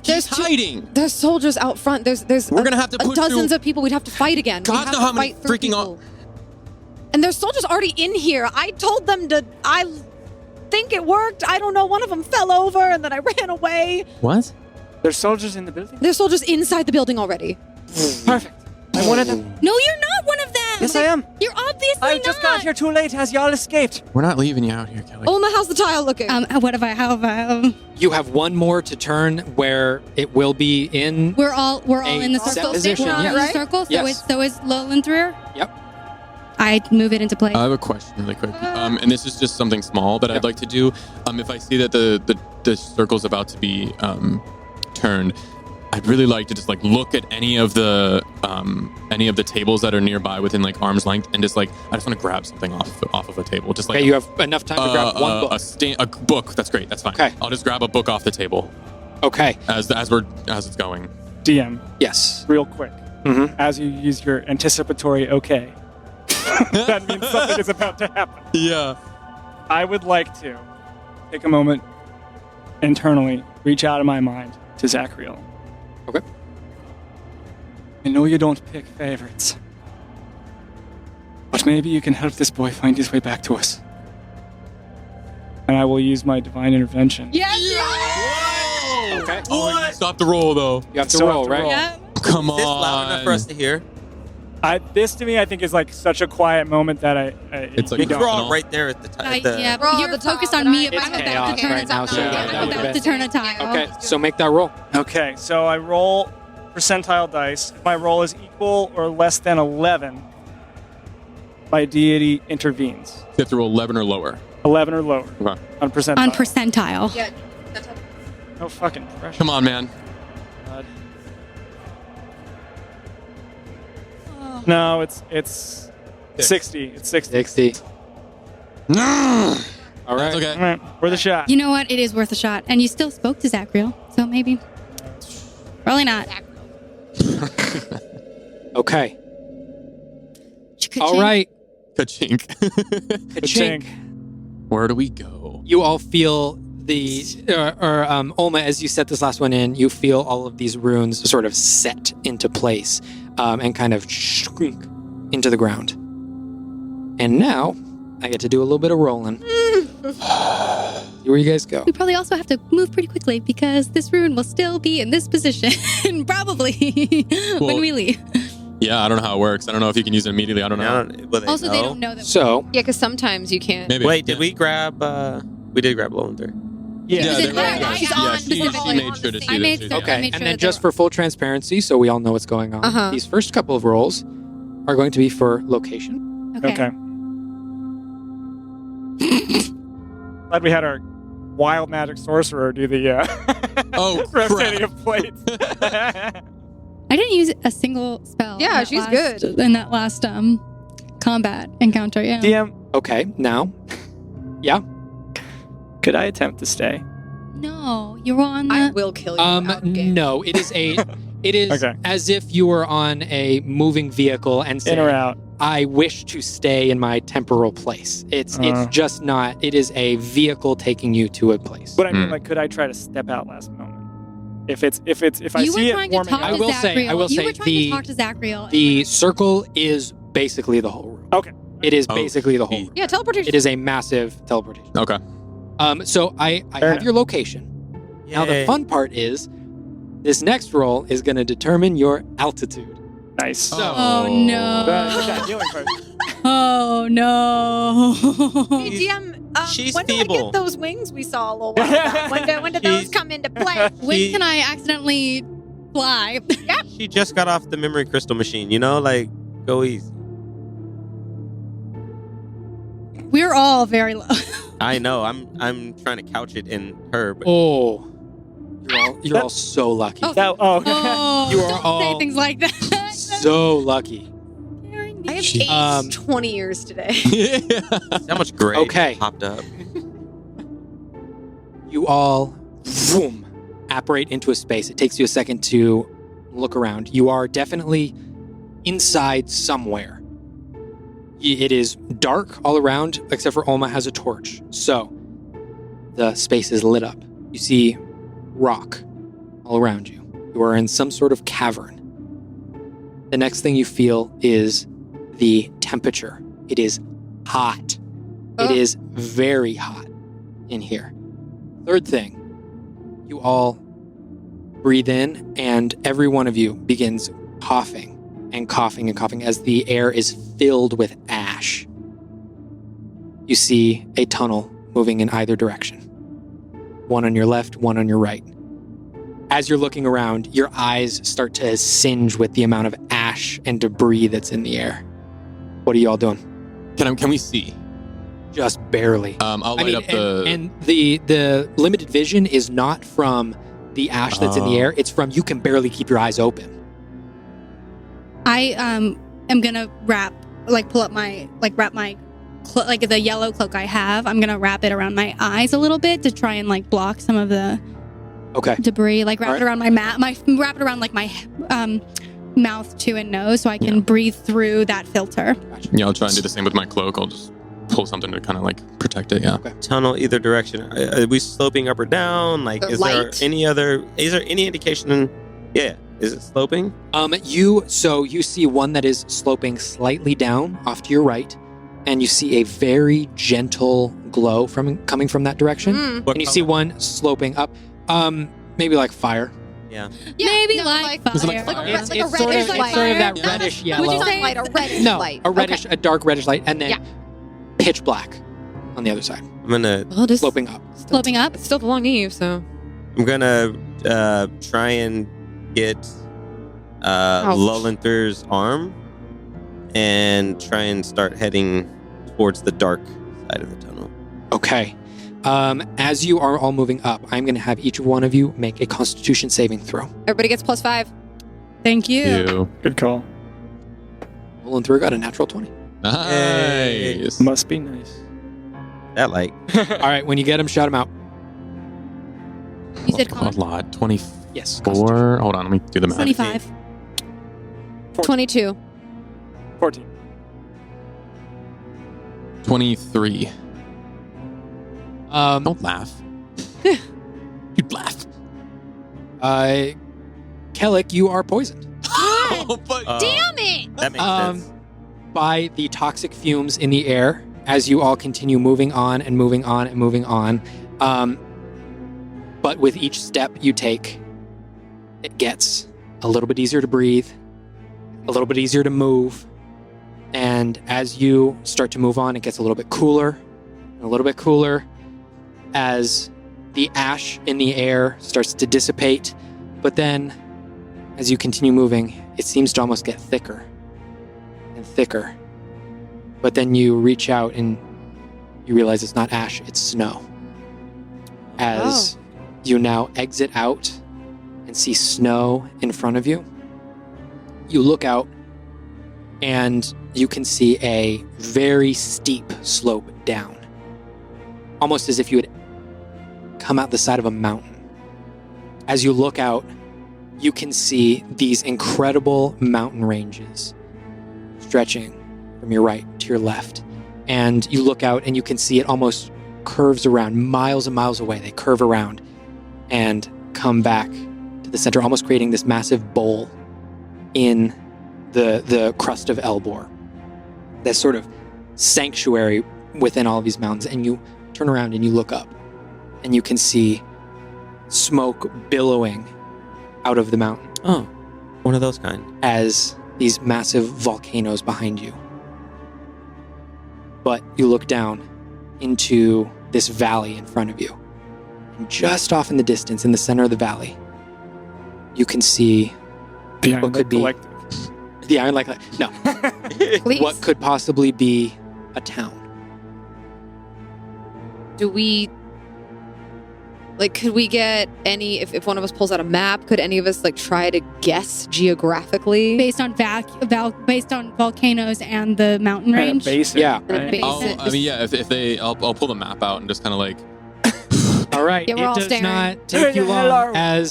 He's There's two- hiding. There's soldiers out front. There's We're gonna have to put dozens through- of people we'd have to fight again. God We'd have know to how many fight through freaking people. And there's soldiers already in here. I told them to. think it worked. I don't know. One of them fell over and then I ran away. What? There's soldiers in the building? There's soldiers inside the building already. Perfect. I'm one of them. No, you're not one of them. Yes, I am. You're obviously I not. just got here too late as y'all escaped. We're not leaving you out here, Kelly. Olma, how's the tile looking? What have I? How have I? You have one more to turn where it will be in. We're all in the set circle. position, We're all in yes. the circle. So Yes. is Lowland through. Yep. I move it into place. I have a question really quick. And this is just something small that I'd like to do. If I see that the circle's about to be turned, I'd really like to just like look at any of the tables that are nearby within like arm's length, and just like I just want to grab something off of a table. Just like Okay, you have enough time to grab one book. A book. That's great. That's fine. Okay. I'll just grab a book off the table Okay. as it's going. DM, Yes. real quick. Mhm. As you use your anticipatory okay, that means something is about to happen. Yeah. I would like to take a moment internally, reach out of my mind to Zachriel. Okay. I know you don't pick favorites, but maybe you can help this boy find his way back to us. And I will use my divine intervention. yes. Okay. Oh, you stop the roll though. You have to Still roll, have to right? roll. Yeah. Come Is this loud enough for us on. to hear? This to me, I think, is like such a quiet moment that It's like you We're don't. all right there at the time. Yeah, We're all you're at the top, focused on but me. I- If I'm It's about chaos to turn right a now, tile. so Yeah, that I'm would about be to turn a tile. Okay, so make that roll. Okay, so I roll percentile dice. If my roll is equal or less than 11, my deity intervenes. You have to roll 11 or lower. 11 or lower Okay. on percentile. On percentile. Yeah. That's how- No fucking pressure. Come on, man. God. No, it's 60. It's 60. 60. All right. That's okay. All right, worth a shot. You know what? It is worth a shot. And you still spoke to Zachriel, so maybe. Probably not. Okay. Cha-ching. All right. Ka-chink. Ka-chink. Where do we go? You all feel Olma, as you set this last one in, you feel all of these runes sort of set into place and kind of shrink into the ground. And now I get to do a little bit of rolling. See where you guys go. We probably also have to move pretty quickly because this rune will still be in this position probably when we leave. Yeah, I don't know how it works. I don't know if you can use it immediately. I don't know. Also, they don't know that. So, Yeah, because sometimes you can't. Maybe. Wait, did Yeah. we grab? We did grab Lowlander. Yeah. Yeah, Is they it were- there? yeah, She's yeah, on she specifically. made sure to see I made that. sure- okay. I made And sure then that just they for full transparency, so we all know what's going on, Uh-huh. these first couple of rolls are going to be for location. Okay. Glad we had our wild magic sorcerer do the Oh, rotating crap. of plates. I didn't use a single spell. Yeah, in that she's last- good. In that last combat encounter, yeah. DM, Okay, now. Yeah. could I attempt to stay? No, you were on I the. will kill you. out of game. No, it is Okay. as if you were on a moving vehicle and In or saying, out? I wish to stay in my temporal place. It's just not. It is a vehicle taking you to a place. But I mean, like, could I try to step out last moment? If I You see were it trying to warming talk up. I to will say- Zachriel. I will You say were trying the- to talk to Zachriel. The circle is basically the whole room. Okay. It is Oh, basically the whole geez. room. Yeah, teleportation. It is a massive teleportation. Okay. So I Fair have enough. your location. Now the Yay. fun part is, this next roll is going to determine your altitude. Nice. Oh no. What's that healing part? Oh no. Hey, GM, She's when do I feeble. get those wings we saw a little while back? When do those She's- come into play? When can I accidentally fly? She just got off the memory crystal machine. You know, like go easy. We're all very low. I know. I'm trying to couch it in her, but Oh, you're all so lucky. Oh, Oh. You are don't all- say things like that. So lucky. I have Jeez. aged 20 years today. how much gray Okay. popped up. You all, boom, apparate into a space. It takes you a second to look around. You are definitely inside somewhere. It is dark all around, except for Olma has a torch. So, the space is lit up. You see rock all around you. You are in some sort of cavern. The next thing you feel is the temperature. It is hot. It Oh. is very hot. in here. Third thing, you all breathe in, and every one of you begins coughing and coughing and coughing as the air is filled with ash. You see a tunnel moving in either direction. One on your left, one on your right. As you're looking around, your eyes start to singe with the amount of ash and debris that's in the air. What are you all doing? Can we see? Just barely. I'll light up the. And the limited vision is not from the ash that's in the air. It's from you can barely keep your eyes open. I am gonna pull up my the yellow cloak I have. I'm gonna wrap it around my eyes a little bit to try and block some of the debris. Wrap it around wrap it around my mouth too and nose so I can breathe through that filter. Gotcha. Yeah, I'll try and do the same with my cloak. I'll just pull something to kind of protect it. Yeah. Okay. Tunnel either direction. Are we sloping up or down? Is there any indication? Is it sloping? You see one that is sloping slightly down off to your right, and you see a very gentle glow coming from that direction. Mm. And you see one sloping up, maybe like fire. Yeah. Maybe like fire. Is it like fire? It's a sort reddish of light. that reddish yellow. Would you say light, a reddish light? A reddish, Okay. a dark reddish light, and then Yeah. pitch black on the other side, I'm gonna sloping up. Sloping up? It's still belong to you, so. try and get Ouch. Lullenther's arm and try and start heading towards the dark side of the tunnel. Okay. As you are all moving up, I'm going to have each one of you make a Constitution saving throw. Everybody gets +5. Thank you. You. Good call. Rolling through, got a natural 20. Nice. Must be nice. That light. All right, when you get them, shout them out. You said a lot. 24. Yes. Hold on, let me do the math. 25. 22. 14. 23. Don't laugh. You'd laugh. Kellic, you are poisoned. Damn it! That makes sense. By the toxic fumes in the air as you all continue moving on and moving on and moving on. But with each step you take, it gets a little bit easier to breathe, a little bit easier to move. And as you start to move on, it gets a little bit cooler, and a little bit cooler as the ash in the air starts to dissipate. But then, as you continue moving, it seems to almost get thicker and thicker. But then you reach out and you realize it's not ash, it's snow. As you now exit out and see snow in front of you, you look out and you can see a very steep slope down. Almost as if you had come out the side of a mountain. As you look out, you can see these incredible mountain ranges stretching from your right to your left. And you look out and you can see it almost curves around, miles and miles away. They curve around and come back to the center, almost creating this massive bowl in the crust of Elbor. This sort of sanctuary within all of these mountains. And you turn around and you look up and you can see smoke billowing out of the mountain. Oh, one of those kind. As these massive volcanoes behind you. But you look down into this valley in front of you. And just off in the distance, in the center of the valley, you can see The what could be the Iron Lake. No, Please. what could possibly be a town. Do we... could we get any... If one of us pulls out a map, could any of us, try to guess geographically? Based on based on volcanoes and the mountain range. Basic. Yeah. Right? I'll pull the map out and just kind of All right. Yeah, we're it all does staring. not take you Hello. long.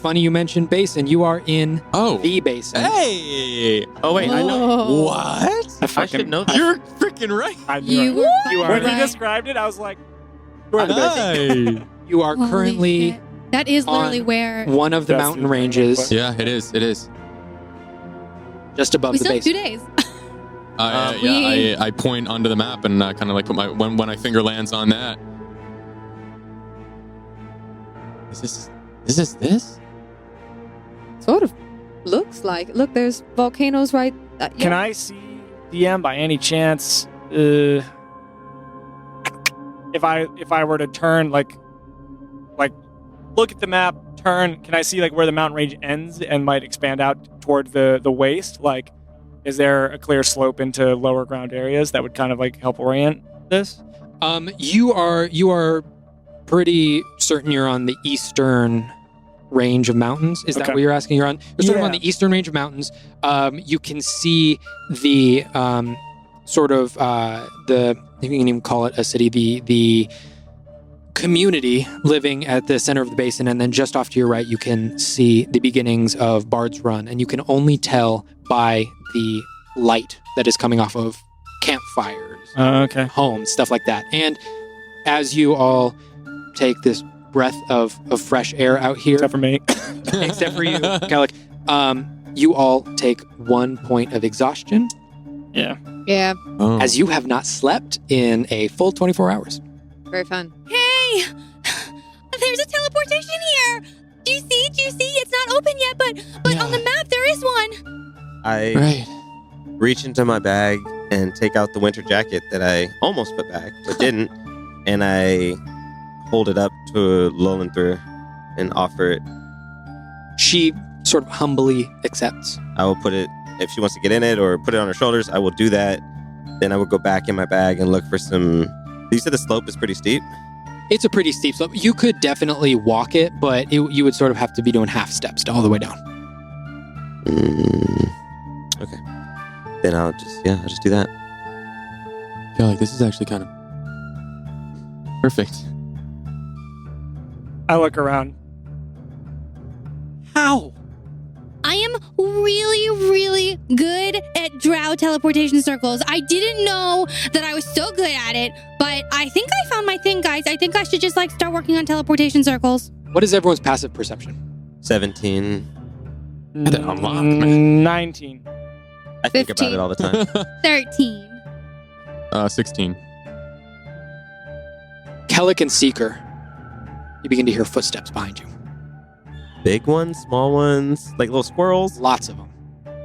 Funny you mentioned basin. You are in the basin. Hey! Oh wait, I know. Whoa. What? I should know that. You're freaking right. I knew You it. were You are When he right. described it, I was like, "You're the basic." You are Holy currently shit. That is literally on where. one of the That's mountain the- ranges Yeah, it is. It is. just above We the still have basin. 2 days. I point onto the map and kind of put my when I finger lands on that. Is this? Sort of looks like. Look, there's volcanoes right. Can I see DM by any chance? If I were to turn like look at the map, turn, can I see like where the mountain range ends and might expand out toward the waste? Like, is there a clear slope into lower ground areas that would kind of like help orient this? You are pretty certain you're on the eastern range of mountains. Is that Okay. what you're asking? You're sort of on Yeah. the eastern range of mountains. You can see the the, you can even call it a city, the community living at the center of the basin, and then just off to your right you can see the beginnings of Bard's Run, and you can only tell by the light that is coming off of campfires, Okay. homes, stuff like that. And as you all take this breath of fresh air out here, Except for me. except for you, Kellic, you all take 1 point of exhaustion Yeah. Yeah, Oh. as you have not slept in a full 24 hours. very fun. Hey, there's a teleportation here. Do you see? It's not open yet, but Yeah. on the map there is one. I Right. reach into my bag and take out the winter jacket that I almost put back, but didn't, and I hold it up to Lolenther and offer it. She sort of humbly accepts. I will put it, if she wants to get in it or put it on her shoulders, I will do that. Then I will go back in my bag and look for some. You said the slope is pretty steep. It's a pretty steep slope. You could definitely walk it, but you would sort of have to be doing half steps all the way down. Okay. Then I'll just do that. I feel like this is actually kind of perfect. I look around. How? I am really, really good at drow teleportation circles. I didn't know that I was so good at it, but I think I found my thing, guys. I think I should just like start working on teleportation circles. What is everyone's passive perception? 17. Had to unlock, man. 19. I think about 15. it all the time. 13. 16. Kellic and Seeker, you begin to hear footsteps behind you. Big ones, small ones, like little squirrels. Lots of them.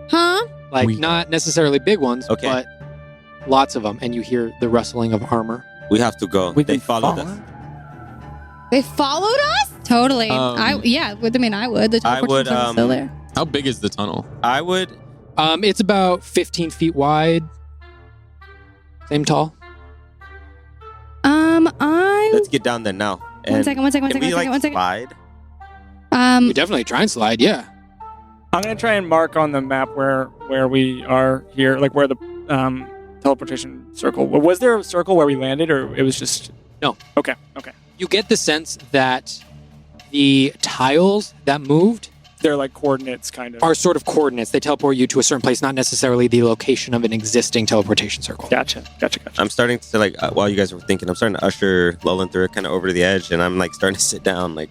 Huh? Like, We- not necessarily big ones, Okay. but lots of them. And you hear the rustling of armor. We have to go. We They can followed follow. us. They followed us? Totally. Um, I would. The I would, teleportation circle's still there. How big is the tunnel? I would. It's about 15 feet wide. Same tall. Let's get down there now. One second. Can we like slide? You definitely try and slide, yeah. I'm gonna try and mark on the map where we are here, like where the teleportation circle. Was there a circle where we landed, or it was just No. Okay. You get the sense that the tiles that moved They're like coordinates, kind of. are sort of coordinates. They teleport you to a certain place, not necessarily the location of an existing teleportation circle. Gotcha. I'm starting to like while you guys were thinking, I'm starting to usher Lolenther kind of over to the edge, and I'm like starting to sit down, like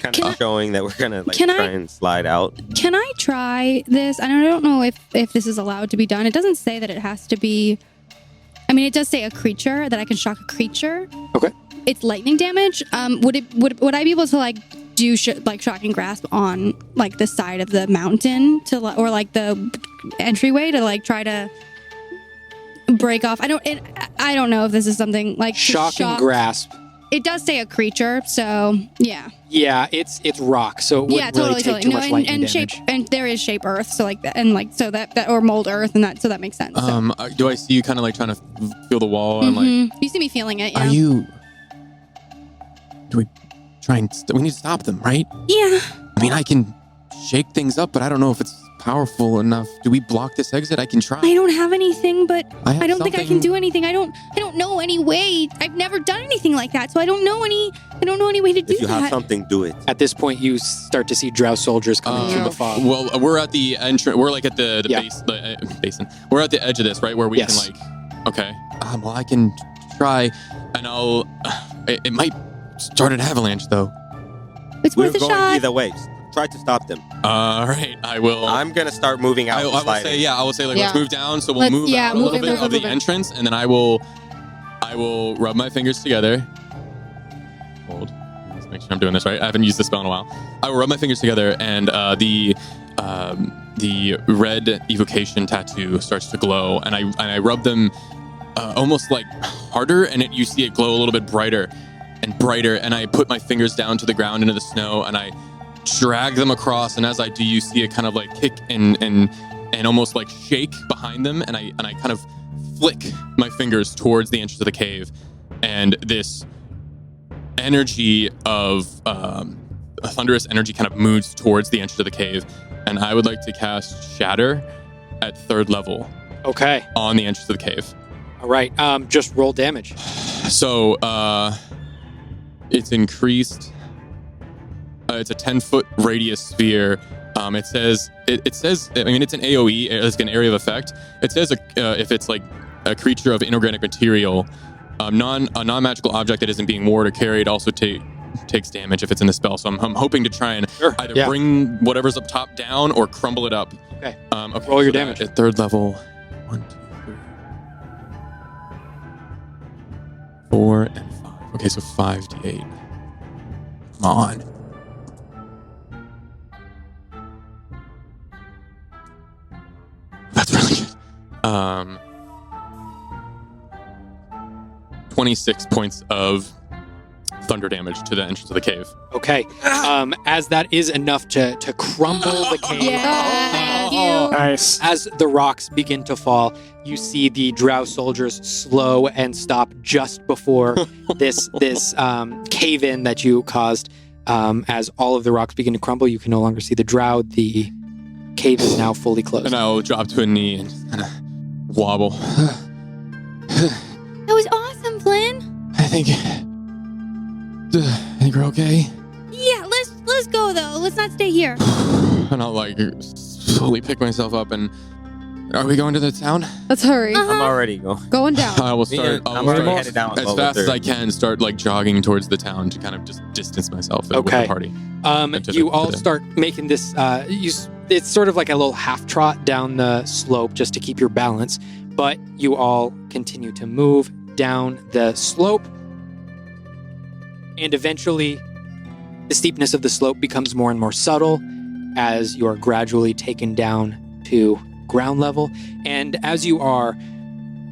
kind Can of I- showing that we're gonna like can try I- and slide out. Can I try this? And I don't know if this is allowed to be done. It doesn't say that it has to be. I mean, it does say a creature, that I can shock a creature. Okay. It's lightning damage. Would I be able to like do like shocking grasp on like the side of the mountain or like the entryway to like try to break off? I don't know if this is something like to Shock and shock- grasp. It does say a creature, so yeah. Yeah, it's rock, so it wouldn't really take too much lightning and damage. shape, and there is shape earth, so like that, and like so that or mold earth, and that so that makes sense. So. Do I see you kind of like trying to feel the wall and like? Mhm. You see me feeling it, yeah. Are you? Do we try and? We need to stop them, right? Yeah. I mean, I can shake things up, but I don't know if it's powerful enough. Do we block this exit? I can try. I don't have anything, but have I don't think I can something- do anything. I don't know any way. I've never done anything like that, so I don't know any way to do If you have that. something, do it. At this point, you start to see drow soldiers coming from Um, afar. Well, we're at the entrance. We're like at the Yeah. base, the basin. We're at the edge of this, right, where we Yes. can like. Okay, Well, I can try. and I'll. It might start an avalanche, though. It's We're worth a going shot. either way. Just try to stop them. All right, I will. I'm gonna start moving out. I and will sliding. say, yeah, I will say, like, Yeah. let's move down. So we'll Let's- move yeah, out a little move bit in, of the move in. entrance, and then I will rub my fingers together. Hold. make sure I'm doing this right. I haven't used this spell in a while. I will rub my fingers together, and the red evocation tattoo starts to glow, and I rub them almost like harder, and you see it glow a little bit brighter and brighter. And I put my fingers down to the ground into the snow, and I drag them across. And as I do, you see it kind of like kick and almost like shake behind them, and I kind of flick my fingers towards the entrance of the cave, and this energy of a thunderous energy kind of moves towards the entrance of the cave. And I would like to cast Shatter at 3rd level Okay. on the entrance of the cave. All right. Just roll damage. So it's increased. It's a 10-foot radius sphere. It says, I mean, it's an AoE, it's an area of effect. It says if it's like a creature of inorganic material, a non-magical object that isn't being warded or carried also takes damage if it's in the spell. So I'm hoping to try and either bring whatever's up top down or crumble it up. Okay. Okay, Roll your so damage. at 3rd level. 1, 2, 3, 4, and 5. Okay, so 5d8. Come on. That's really good. 26 points of thunder damage to the entrance of the cave. Okay. As that is enough to crumble the cave. Yeah. Nice. As the rocks begin to fall, you see the drow soldiers slow and stop just before this cave-in that you caused. As all of the rocks begin to crumble, you can no longer see the drow. The cave is now fully closed. And I'll drop to a knee and kind of wobble. That was awesome, Flynn. I think we're okay. Yeah, let's go though. Let's not stay here. And I'll like slowly pick myself up. And are we going to the town? Let's hurry. I'm already going. Going down. I will start. I'm already headed down as level fast as 3. I can. Start like jogging towards the town to kind of just distance myself with Okay. the party. You all start making this. It's sort of like a little half trot down the slope just to keep your balance. But you all continue to move down the slope, and eventually, the steepness of the slope becomes more and more subtle as you are gradually taken down to ground level. And as you are,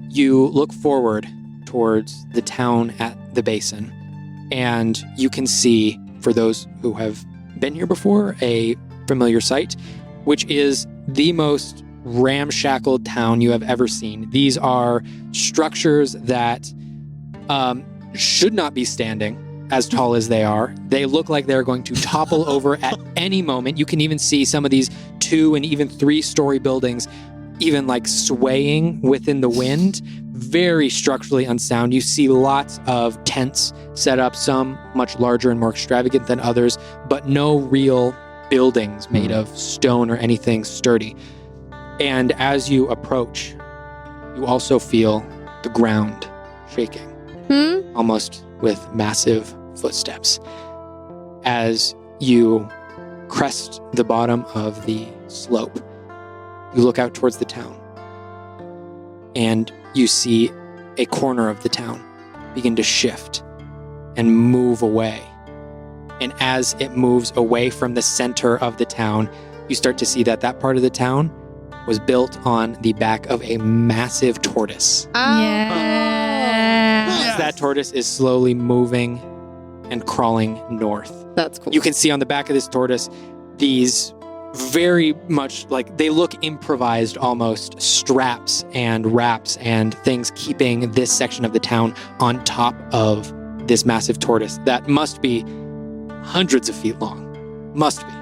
you look forward towards the town at the basin, and you can see, for those who have been here before, a familiar sight, which is the most ramshackled town you have ever seen. These are structures that should not be standing as tall as they are. They look like they're going to topple over at any moment. You can even see some of these 2 and even 3-story buildings even like swaying within the wind. Very structurally unsound. You see lots of tents set up, some much larger and more extravagant than others, but no real buildings made of stone or anything sturdy. And as you approach, you also feel the ground shaking, almost with massive footsteps. As you crest the bottom of the slope, you look out towards the town, and you see a corner of the town begin to shift and move away. And as it moves away from the center of the town, you start to see that that part of the town was built on the back of a massive tortoise. Yeah. As that tortoise is slowly moving and crawling north. That's cool. You can see on the back of this tortoise these very much like, they look improvised almost, straps and wraps and things keeping this section of the town on top of this massive tortoise that must be hundreds of feet long. Must be.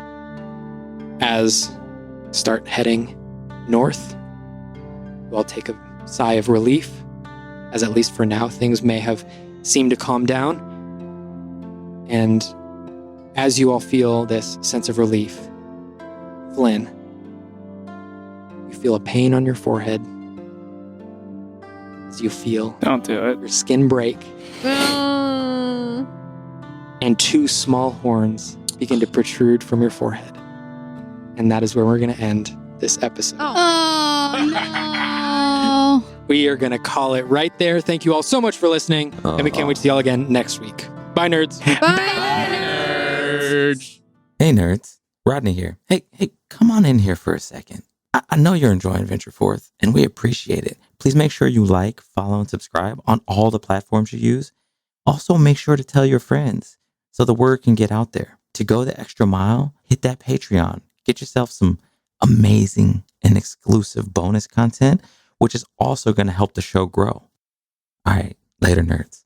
As start heading north, you all take a sigh of relief, as at least for now things may have seemed to calm down. And as you all feel this sense of relief, Flynn, you feel a pain on your forehead as you feel Don't do it. your skin break and 2 small horns begin to protrude from your forehead. And that is where we're going to end this episode. Oh, no. We are going to call it right there. Thank you all so much for listening, and we can't wait to see you all again next week. Bye, nerds. Bye. Surge. Hey, nerds. Rodney here. Hey, come on in here for a second. I know you're enjoying Venture Forth, and we appreciate it. Please make sure you like, follow, and subscribe on all the platforms you use. Also, make sure to tell your friends so the word can get out there. To go the extra mile, hit that Patreon. Get yourself some amazing and exclusive bonus content, which is also going to help the show grow. All right, later, nerds.